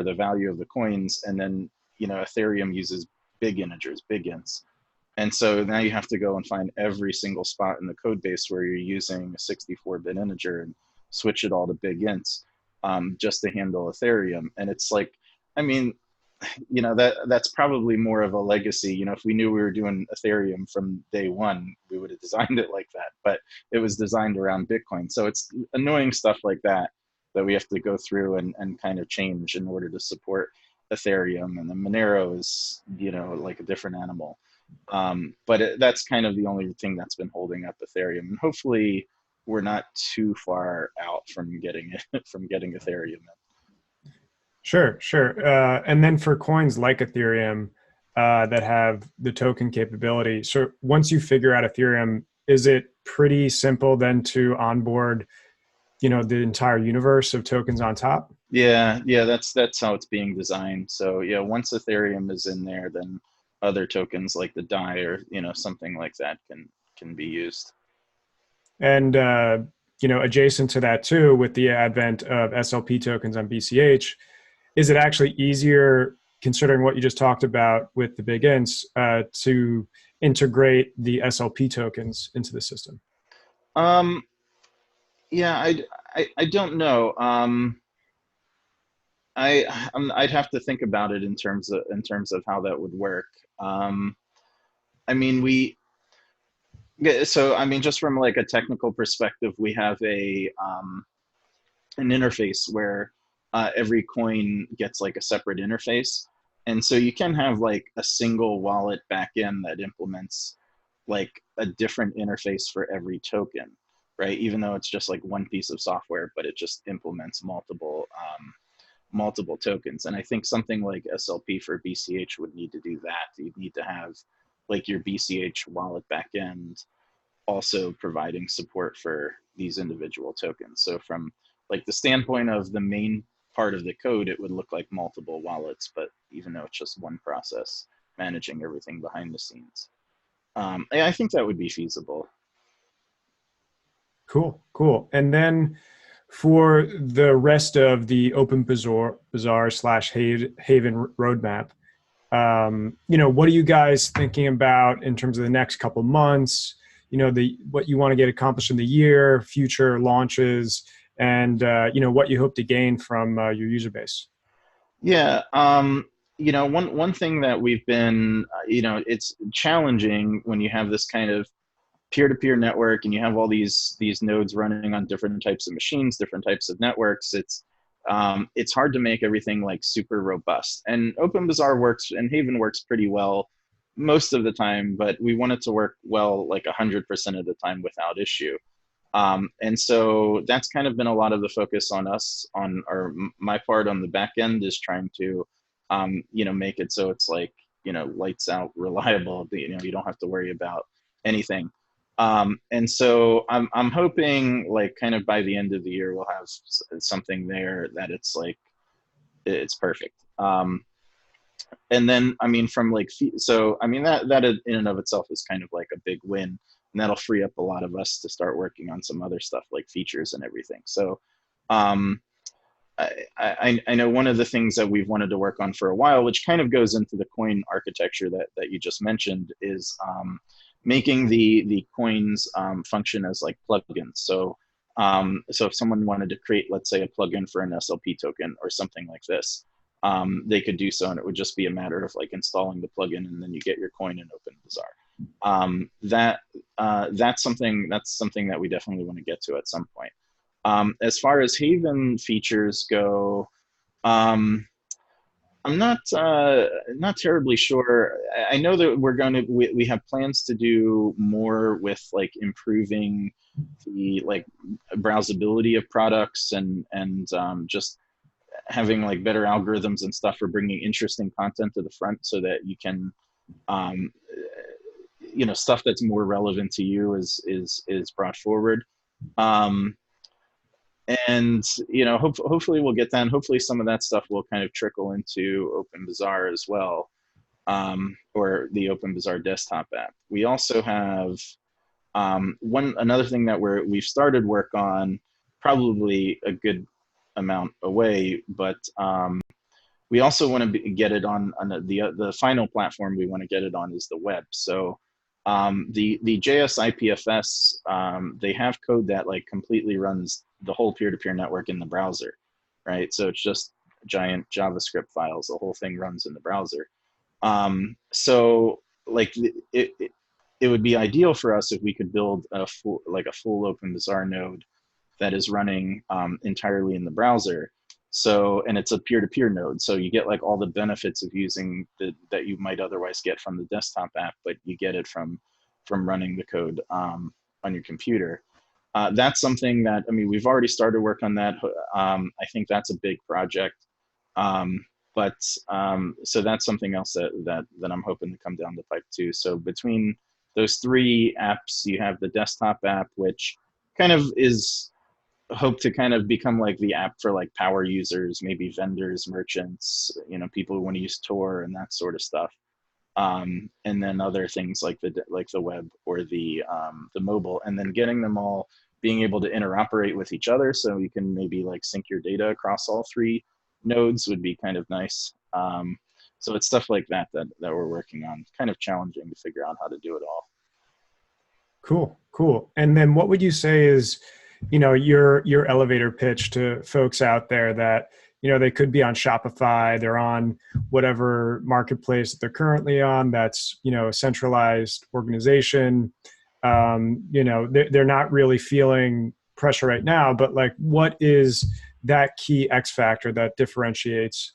the value of the coins. And then, Ethereum uses big integers, big ints. And so now you have to go and find every single spot in the code base where you're using a 64-bit integer and switch it all to big ints, just to handle Ethereum. And it's like, I mean, that's probably more of a legacy. If we knew we were doing Ethereum from day one, we would have designed it like that, but it was designed around Bitcoin. So it's annoying stuff like that we have to go through and kind of change in order to support. Ethereum, and then Monero is, like a different animal. But that's kind of the only thing that's been holding up Ethereum, and hopefully we're not too far out from getting it from getting Ethereum. Sure, sure. And then for coins like Ethereum that have the token capability, so once you figure out Ethereum, is it pretty simple then to onboard, the entire universe of tokens on top? Yeah, that's how it's being designed. So yeah, once Ethereum is in there, then other tokens like the DAI or something like that can be used. And adjacent to that too, with the advent of SLP tokens on BCH, is it actually easier, considering what you just talked about with the big ints, to integrate the SLP tokens into the system? Yeah, I don't know. I'd have to think about it in terms of how that would work. I mean, just from like a technical perspective, we have an interface where every coin gets like a separate interface, and so you can have like a single wallet backend that implements like a different interface for every token, right? Even though it's just like one piece of software, but it just implements multiple tokens. And I think something like SLP for BCH would need to do that. You'd need to have like your BCH wallet backend also providing support for these individual tokens. So from like the standpoint of the main part of the code, it would look like multiple wallets, but even though it's just one process managing everything behind the scenes. I think that would be feasible. Cool. And then for the rest of the Open Bazaar / Haven roadmap, what are you guys thinking about in terms of the next couple months? What you want to get accomplished in the year, future launches, and what you hope to gain from your user base. Yeah, one thing that we've been, it's challenging when you have this kind of peer-to-peer network and you have all these nodes running on different types of machines, different types of networks. It's hard to make everything like super robust. And Open Bazaar works and Haven works pretty well most of the time, but we want it to work well like 100% of the time without issue. And so that's kind of been a lot of the focus on us, my part on the back end is trying to, make it so it's like, lights out reliable, you don't have to worry about anything. And so I'm hoping like kind of by the end of the year, we'll have something there that it's like, it's perfect. And then, I mean, from like, so, I mean, that in and of itself is kind of like a big win, and that'll free up a lot of us to start working on some other stuff like features and everything. So, I know one of the things that we've wanted to work on for a while, which kind of goes into the coin architecture that you just mentioned, is making the coins function as like plugins. So if someone wanted to create, let's say, a plugin for an SLP token or something like this, they could do so, and it would just be a matter of like installing the plugin, and then you get your coin in Open Bazaar. That's something that we definitely want to get to at some point. As far as Haven features go, I'm not terribly sure. I know that we have plans to do more with like improving the like browsability of products and just having like better algorithms and stuff for bringing interesting content to the front, so that you can stuff that's more relevant to you is brought forward. And hopefully we'll get that, and hopefully some of that stuff will kind of trickle into Open Bazaar as well, or the Open Bazaar desktop app. We also have another thing that we've started work on, probably a good amount away, but we also want to get it on the final platform we want to get it on is the web. So the JS IPFS, they have code that like completely runs the whole peer-to-peer network in the browser, right? So it's just giant JavaScript files. The whole thing runs in the browser. So like it would be ideal for us if we could build a full Open Bazaar node that is running entirely in the browser. So, and it's a peer-to-peer node. So you get like all the benefits of using that you might otherwise get from the desktop app, but you get it from running the code on your computer. That's something that, I mean, we've already started work on that. I think that's a big project. So that's something else that I'm hoping to come down the pipe too. So between those three apps, you have the desktop app, which kind of is hope to kind of become like the app for like power users, maybe vendors, merchants, people who want to use Tor and that sort of stuff. And then other things like the web or the mobile, and then getting them all being able to interoperate with each other, so you can maybe like sync your data across all three nodes would be kind of nice. So it's stuff like that we're working on. Kind of challenging to figure out how to do it all. Cool. And then what would you say is, your elevator pitch to folks out there that, they could be on Shopify, they're on whatever marketplace that they're currently on, that's, a centralized organization. They're not really feeling pressure right now, but like, what is that key X factor that differentiates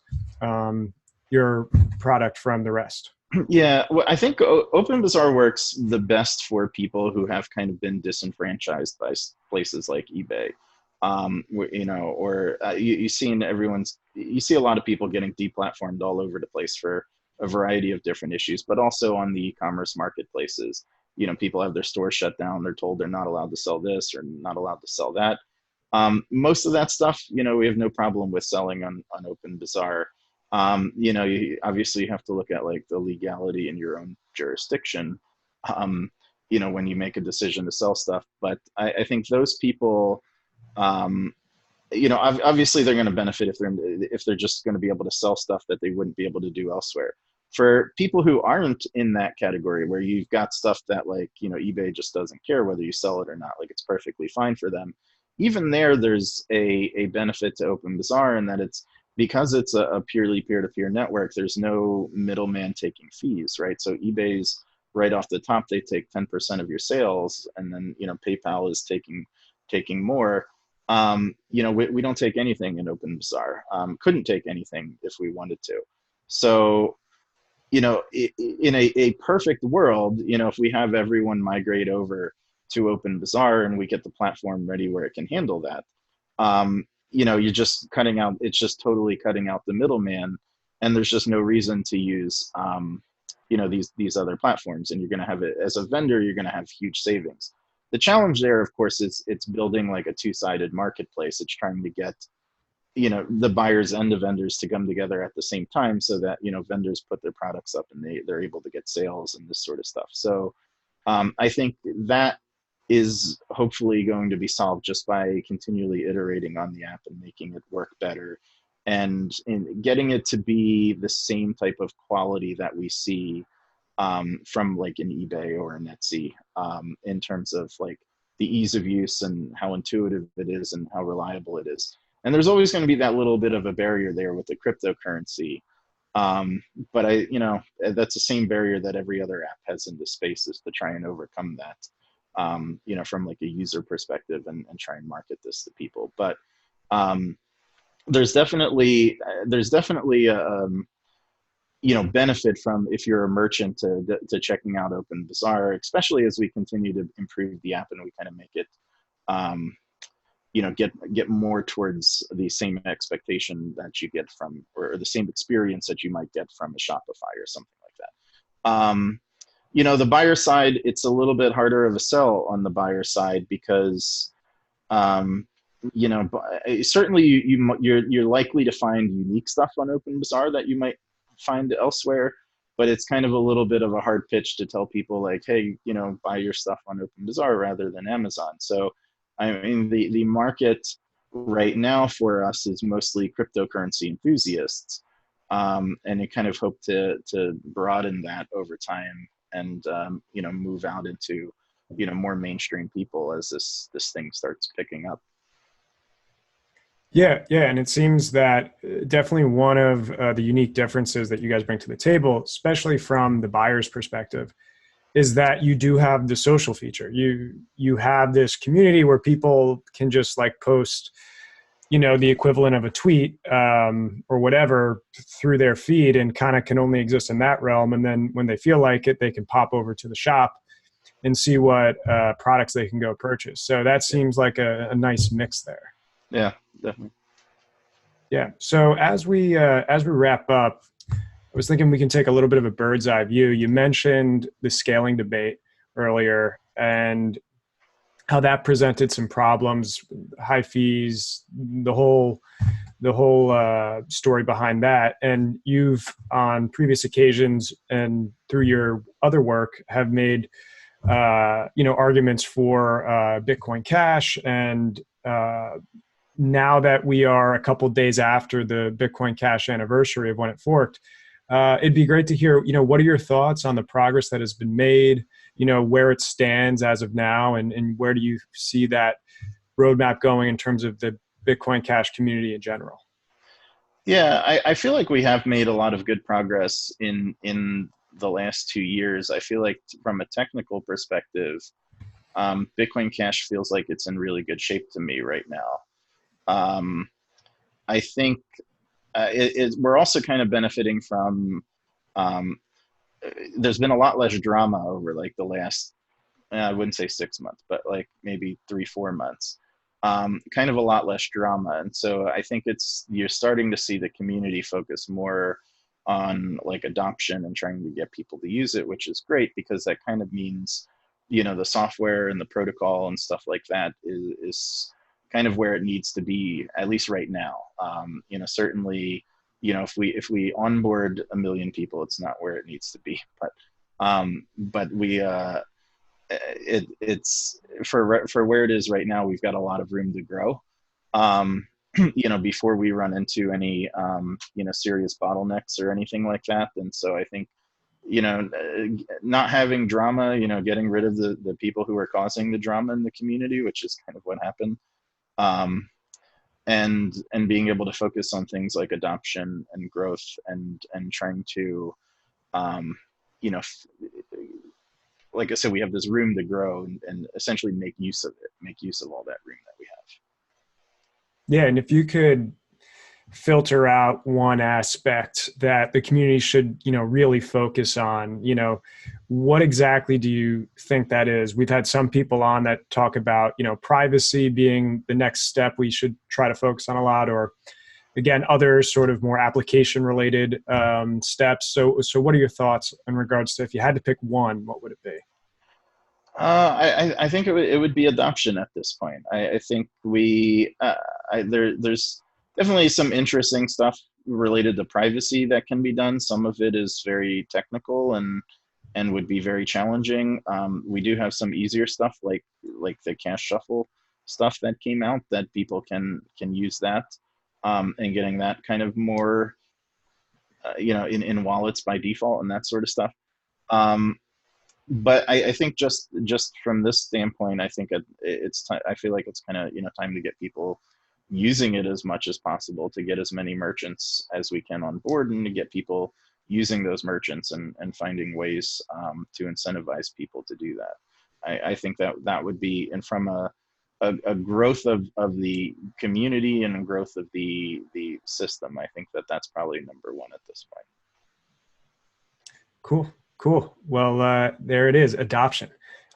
your product from the rest? Yeah, well, I think OpenBazaar works the best for people who have kind of been disenfranchised by places like eBay. You see a lot of people getting deplatformed all over the place for a variety of different issues, but also on the e-commerce marketplaces. People have their stores shut down. They're told they're not allowed to sell this or not allowed to sell that. Most of that stuff, we have no problem with selling on OpenBazaar. You obviously have to look at like the legality in your own jurisdiction, when you make a decision to sell stuff. But I think those people, obviously they're going to benefit if they're just going to be able to sell stuff that they wouldn't be able to do elsewhere. For people who aren't in that category, where you've got stuff that like, eBay just doesn't care whether you sell it or not, like it's perfectly fine for them. Even there's a benefit to OpenBazaar in that because it's a purely peer-to-peer network, there's no middleman taking fees, right? So eBay's right off the top, they take 10% of your sales, and then, PayPal is taking more. We don't take anything in OpenBazaar. Couldn't take anything if we wanted to. So, in a perfect world, if we have everyone migrate over to OpenBazaar and we get the platform ready where it can handle that, you're just it's just totally cutting out the middleman, and there's just no reason to use, these other platforms. And you're going to have it as a vendor, you're going to have huge savings. The challenge there, of course, is it's building like a two-sided marketplace. It's trying to get, the buyers and the vendors to come together at the same time, so that, vendors put their products up and they're able to get sales and this sort of stuff. So I think that is hopefully going to be solved just by continually iterating on the app and making it work better, and getting it to be the same type of quality that we see from like an eBay or an Etsy, in terms of like the ease of use and how intuitive it is and how reliable it is. And there's always going to be that little bit of a barrier there with the cryptocurrency. But that's the same barrier that every other app has in this space, is to try and overcome that, from like a user perspective, and try and market this to people. But there's definitely benefit from, if you're a merchant, to checking out OpenBazaar, especially as we continue to improve the app and we kind of make it, get more towards the same expectation that you get from, or the same experience that you might get from a Shopify or something like that. The buyer side, it's a little bit harder of a sell on the buyer side, because certainly you're likely to find unique stuff on OpenBazaar that you might find elsewhere, but it's kind of a little bit of a hard pitch to tell people like, hey, buy your stuff on OpenBazaar rather than Amazon. So I mean, the market right now for us is mostly cryptocurrency enthusiasts, and I kind of hope to broaden that over time, and move out into more mainstream people as this thing starts picking up. Yeah, and it seems that definitely one of the unique differences that you guys bring to the table, especially from the buyer's perspective, is that you do have the social feature. You have this community where people can just like post, the equivalent of a tweet or whatever through their feed, and kind of can only exist in that realm. And then when they feel like it, they can pop over to the shop and see what products they can go purchase. So that seems like a nice mix there. Yeah, definitely. Yeah. So as we wrap up, I was thinking we can take a little bit of a bird's eye view. You mentioned the scaling debate earlier and how that presented some problems, high fees, the whole story behind that. And you've, on previous occasions and through your other work, have made arguments for Bitcoin Cash. And now that we are a couple days after the Bitcoin Cash anniversary of when it forked, it'd be great to hear, what are your thoughts on the progress that has been made, where it stands as of now, and where do you see that roadmap going in terms of the Bitcoin Cash community in general? Yeah, I feel like we have made a lot of good progress in the last 2 years. I feel like from a technical perspective, Bitcoin Cash feels like it's in really good shape to me right now. I think we're also kind of benefiting from, there's been a lot less drama over like the last, I wouldn't say 6 months, but like maybe 3-4 months. Kind of a lot less drama. And so I think you're starting to see the community focus more on like adoption and trying to get people to use it, which is great because that kind of means, the software and the protocol and stuff like that is kind of where it needs to be, at least right now. Certainly, if we onboard 1 million people, it's not where it needs to be, but we, it's for where it is right now, we've got a lot of room to grow, before we run into any, serious bottlenecks or anything like that. And so I think, not having drama, getting rid of the people who are causing the drama in the community, which is kind of what happened. And being able to focus on things like adoption and growth and trying to, like I said, we have this room to grow and essentially make use of all that room that we have. Yeah. And if you could filter out one aspect that the community should, really focus on, what exactly do you think that is? We've had some people on that talk about, privacy being the next step we should try to focus on a lot, or again, other sort of more application related steps. So what are your thoughts in regards to, if you had to pick one, what would it be? I think it would be adoption at this point. I think there's definitely some interesting stuff related to privacy that can be done. Some of it is very technical and would be very challenging. We do have some easier stuff like the cash shuffle stuff that came out that people can use that, and getting that kind of more, in wallets by default and that sort of stuff. But I think just from this standpoint, I think I feel like it's kind of, time to get people using it as much as possible to get as many merchants as we can on board and to get people using those merchants and finding ways to incentivize people to do that. I think that would be, and from a growth of the community and a growth of the system, I think that's probably number one at this point. Cool. Well, there it is, adoption.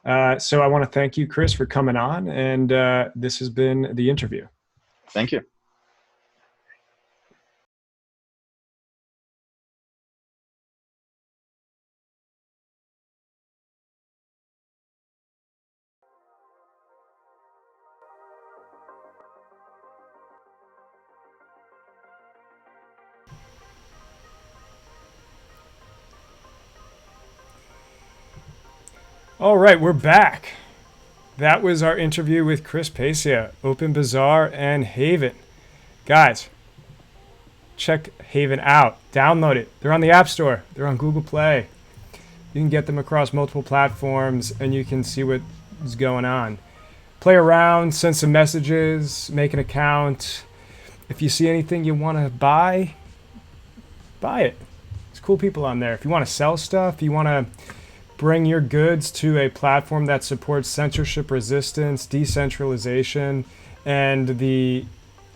So I want to thank you, Chris, for coming on, and this has been the interview. Thank you. All right, we're back. That was our interview with Chris Pacia, Open Bazaar and Haven. Guys, check Haven out. Download it. They're on the App Store. They're on Google Play. You can get them across multiple platforms, and you can see what is going on. Play around, send some messages, make an account. If you see anything you want to buy it. There's cool people on there. If you want to sell stuff, you want to bring your goods to a platform that supports censorship resistance, decentralization, and the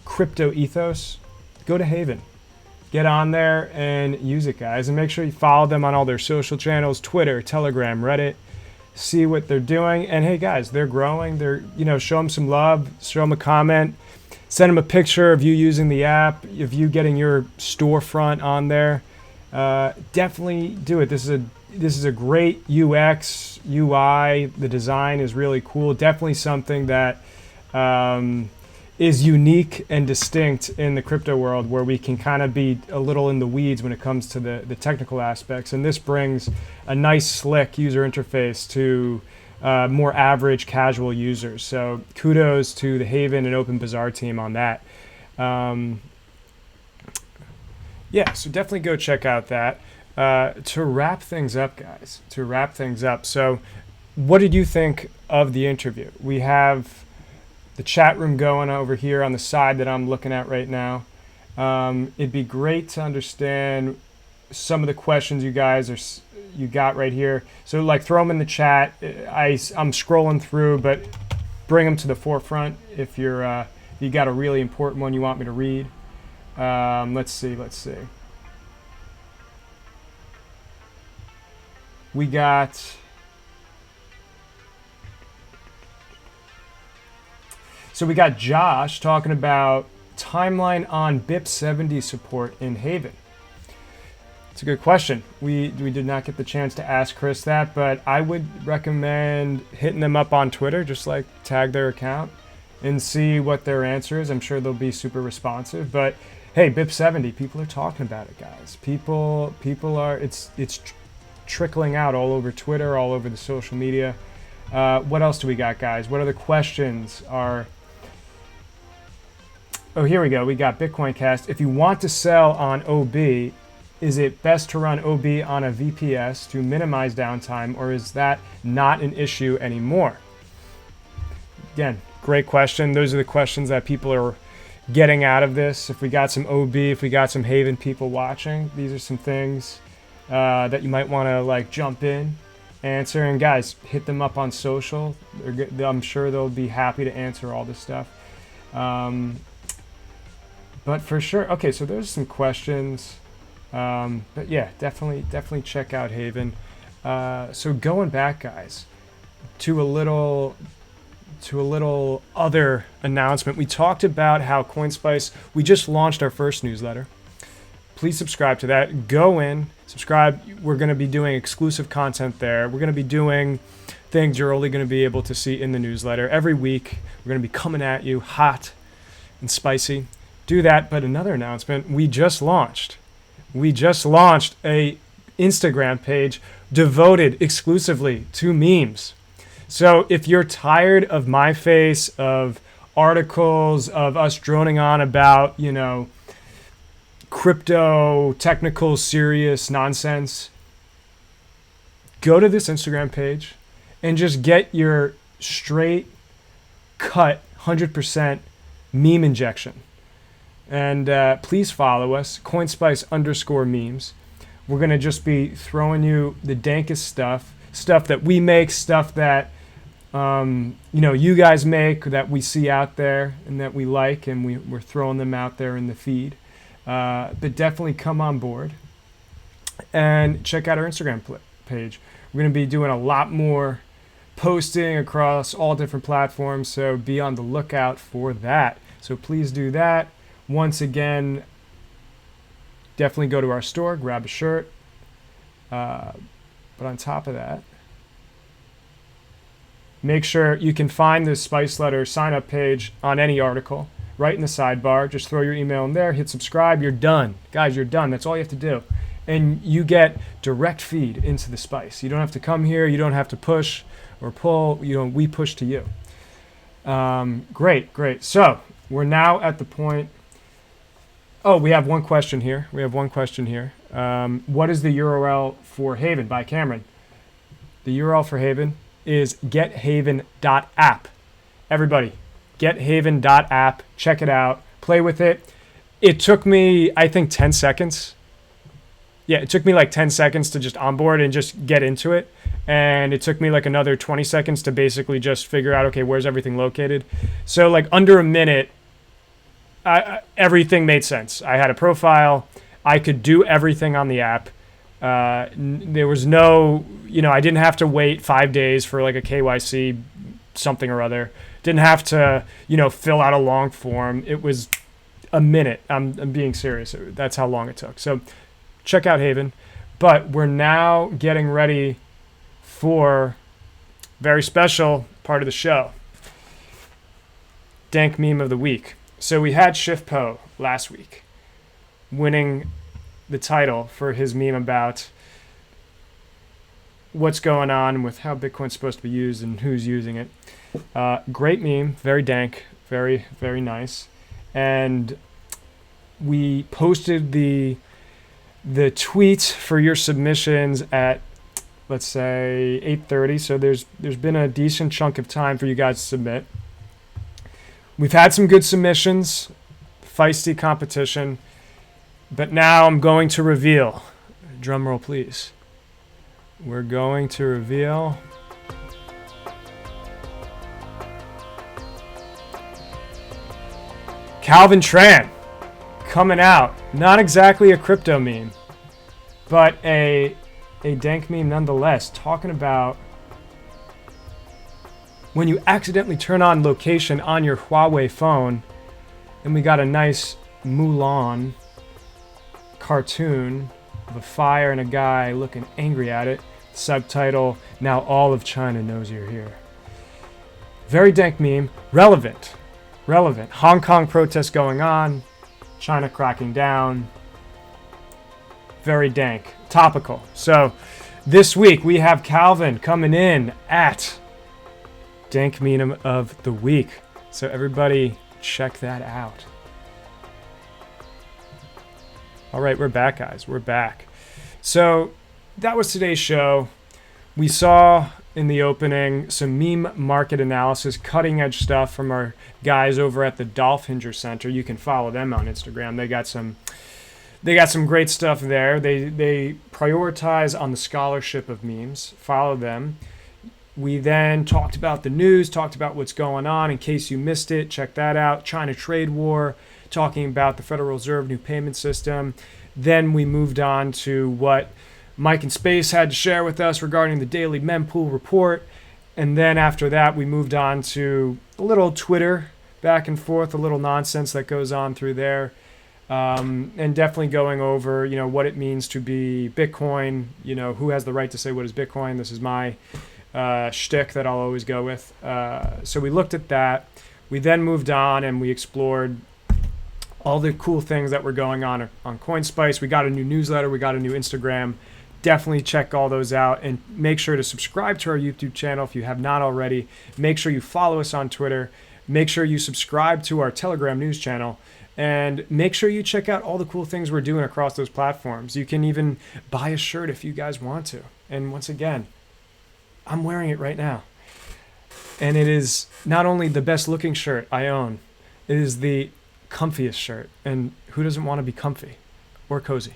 crypto ethos, go to Haven. Get on there and use it, guys. And make sure you follow them on all their social channels, Twitter, Telegram, Reddit. See what they're doing. And hey, guys, they're growing. Show them some love. Show them a comment. Send them a picture of you using the app, of you getting your storefront on there. Definitely do it. This is a great UX, UI. The design is really cool. Definitely something that is unique and distinct in the crypto world, where we can kind of be a little in the weeds when it comes to the technical aspects. And this brings a nice, slick user interface to more average, casual users. So kudos to the Haven and Open Bazaar team on that. Yeah, so definitely go check out that. To wrap things up, guys, so what did you think of the interview? We have the chat room going over here on the side that I'm looking at right now. It'd be great to understand some of the questions you got right here. So like, throw them in the chat. I'm scrolling through, but bring them to the forefront if you got a really important one you want me to read. Let's see. We got... So we got Josh talking about timeline on BIP70 support in Haven. It's a good question. We did not get the chance to ask Chris that, but I would recommend hitting them up on Twitter, just like tag their account and see what their answer is. I'm sure they'll be super responsive. But hey, BIP70, people are talking about it, guys. People are, it's trickling out all over Twitter, all over the social media. What else do we got, guys? What other questions are... Oh, here we go. We got Bitcoin Cast. If you want to sell on OB, is it best to run OB on a VPS to minimize downtime, or is that not an issue anymore? Again, great question. Those are the questions that people are getting out of this. If we got some OB, if we got some Haven people watching, these are some things that you might want to like jump in, answer. And guys, hit them up on social. I'm sure they'll be happy to answer all this stuff. But for sure, okay, so there's some questions. But yeah, definitely check out Haven. So going back, guys, to a little other announcement. We talked about how CoinSpice, we just launched our first newsletter. Please subscribe to that. Go in, subscribe. We're going to be doing exclusive content there. We're going to be doing things you're only going to be able to see in the newsletter. Every week, we're going to be coming at you hot and spicy. Do that. But another announcement, we just launched a Instagram page devoted exclusively to memes. So if you're tired of my face, of articles, of us droning on about, crypto, technical, serious nonsense, go to this Instagram page and just get your straight cut 100% meme injection. And please follow us, CoinSpice_memes. We're going to just be throwing you the dankest stuff that we make, stuff that you guys make, that we see out there and that we like, and we're throwing them out there in the feed. But definitely come on board and check out our Instagram page. We're going to be doing a lot more posting across all different platforms, so be on the lookout for that. So please do that. Once again, definitely go to our store, grab a shirt. But on top of that, make sure you can find the Spice Letter sign-up page on any article, right in the sidebar. Just throw your email in there, hit subscribe, you're done. Guys, you're done. That's all you have to do. And you get direct feed into the Spice. You don't have to come here. You don't have to push or pull. We push to you. Great. So we're now at the point... Oh, we have one question here. What is the URL for Haven? By Cameron. The URL for Haven is gethaven.app. Everybody, gethaven.app. Check it out. Play with it. It took me, I think, 10 seconds. Yeah, it took me like 10 seconds to just onboard and just get into it. And it took me like another 20 seconds to basically just figure out, okay, where's everything located? So like under a minute, everything made sense. I had a profile. I could do everything on the app. There was no, I didn't have to wait 5 days for like a KYC something or other. Didn't have to, fill out a long form. It was a minute. I'm being serious. That's how long it took. So check out Haven. But we're now getting ready for very special part of the show. Dank Meme of the Week. So we had Shifpo last week winning the title for his meme about what's going on with how Bitcoin's supposed to be used and who's using it. Great meme, very dank, very, very nice. And we posted the tweets for your submissions at, let's say, 8:30. So there's been a decent chunk of time for you guys to submit. We've had some good submissions, feisty competition, but now I'm going to reveal, drum roll please. We're going to reveal Calvin Tran coming out. Not exactly a crypto meme, but a dank meme nonetheless, talking about when you accidentally turn on location on your Huawei phone, and we got a nice Mulan cartoon of a fire and a guy looking angry at it. Subtitle, now all of China knows you're here. Very dank meme. Relevant. Hong Kong protests going on. China cracking down. Very dank. Topical. So this week we have Calvin coming in at Dank Meme of the Week. So everybody check that out. All right, we're back, guys. We're back. So that was today's show. We saw in the opening some meme market analysis, cutting edge stuff from our guys over at the Dolphinger Center. You can follow them on Instagram. They got some great stuff there. They prioritize on the scholarship of memes. Follow them. We then talked about the news, talked about what's going on. In case you missed it, check that out. China trade war, talking about the Federal Reserve new payment system. Then we moved on to what Mike and Space had to share with us regarding the daily mempool report. And then after that, we moved on to a little Twitter back and forth, a little nonsense that goes on through there. And definitely going over, what it means to be Bitcoin, who has the right to say what is Bitcoin. This is my shtick that I'll always go with. So we looked at that. We then moved on and we explored all the cool things that were going on CoinSpice. We got a new newsletter. We got a new Instagram. Definitely check all those out and make sure to subscribe to our YouTube channel if you have not already. Make sure you follow us on Twitter. Make sure you subscribe to our Telegram news channel. And make sure you check out all the cool things we're doing across those platforms. You can even buy a shirt if you guys want to. And once again, I'm wearing it right now. And it is not only the best looking shirt I own, it is the comfiest shirt. And who doesn't want to be comfy or cozy?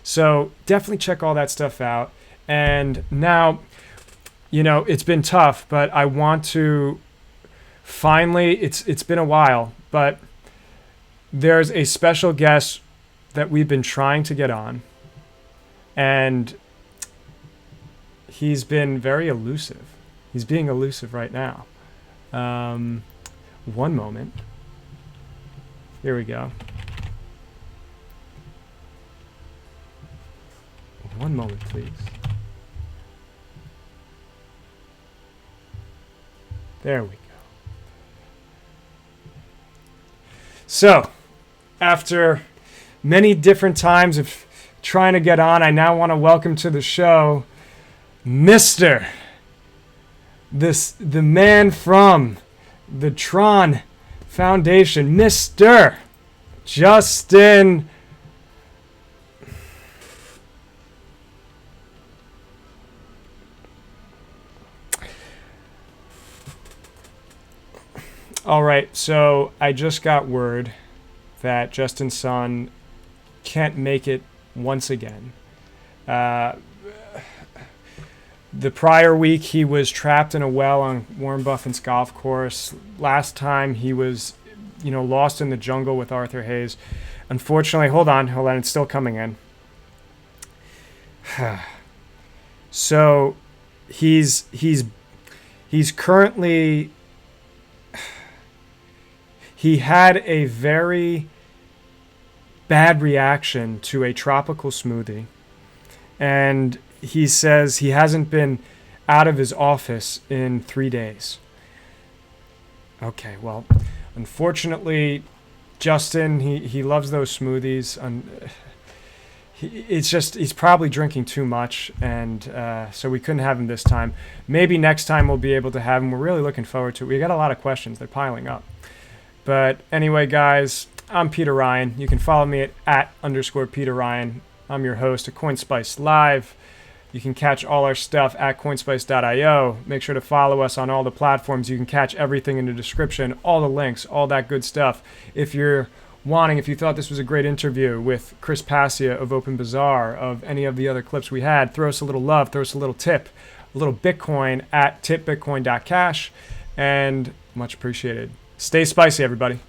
So definitely check all that stuff out. And now, it's been tough, but I want to finally, it's been a while, but there's a special guest that we've been trying to get on, and he's been very elusive. He's being elusive right now. One moment. Here we go. One moment, please. There we go. So, after many different times of trying to get on, I now want to welcome to the show Mr. The man from the Tron Foundation, Mr. Justin. All right, so I just got word that Justin's son can't make it once again. The prior week, he was trapped in a well on Warren Buffett's golf course. Last time, he was Lost in the Jungle with Arthur Hayes. Unfortunately, hold on, it's still coming in. So he's currently, he had a very bad reaction to a tropical smoothie, and he says he hasn't been out of his office in 3 days. Okay, well, unfortunately, Justin, he loves those smoothies. He's probably drinking too much, and so we couldn't have him this time. Maybe next time we'll be able to have him. We're really looking forward to it. We got a lot of questions. They're piling up. But anyway, guys, I'm Peter Ryan. You can follow me at _Peter Ryan. I'm your host of CoinSpice Live. You can catch all our stuff at coinspice.io. Make sure to follow us on all the platforms. You can catch everything in the description, all the links, all that good stuff. If you thought this was a great interview with Chris Pacia of Open Bazaar, of any of the other clips we had, throw us a little love, throw us a little tip, a little Bitcoin at tipbitcoin.cash, and much appreciated. Stay spicy, everybody.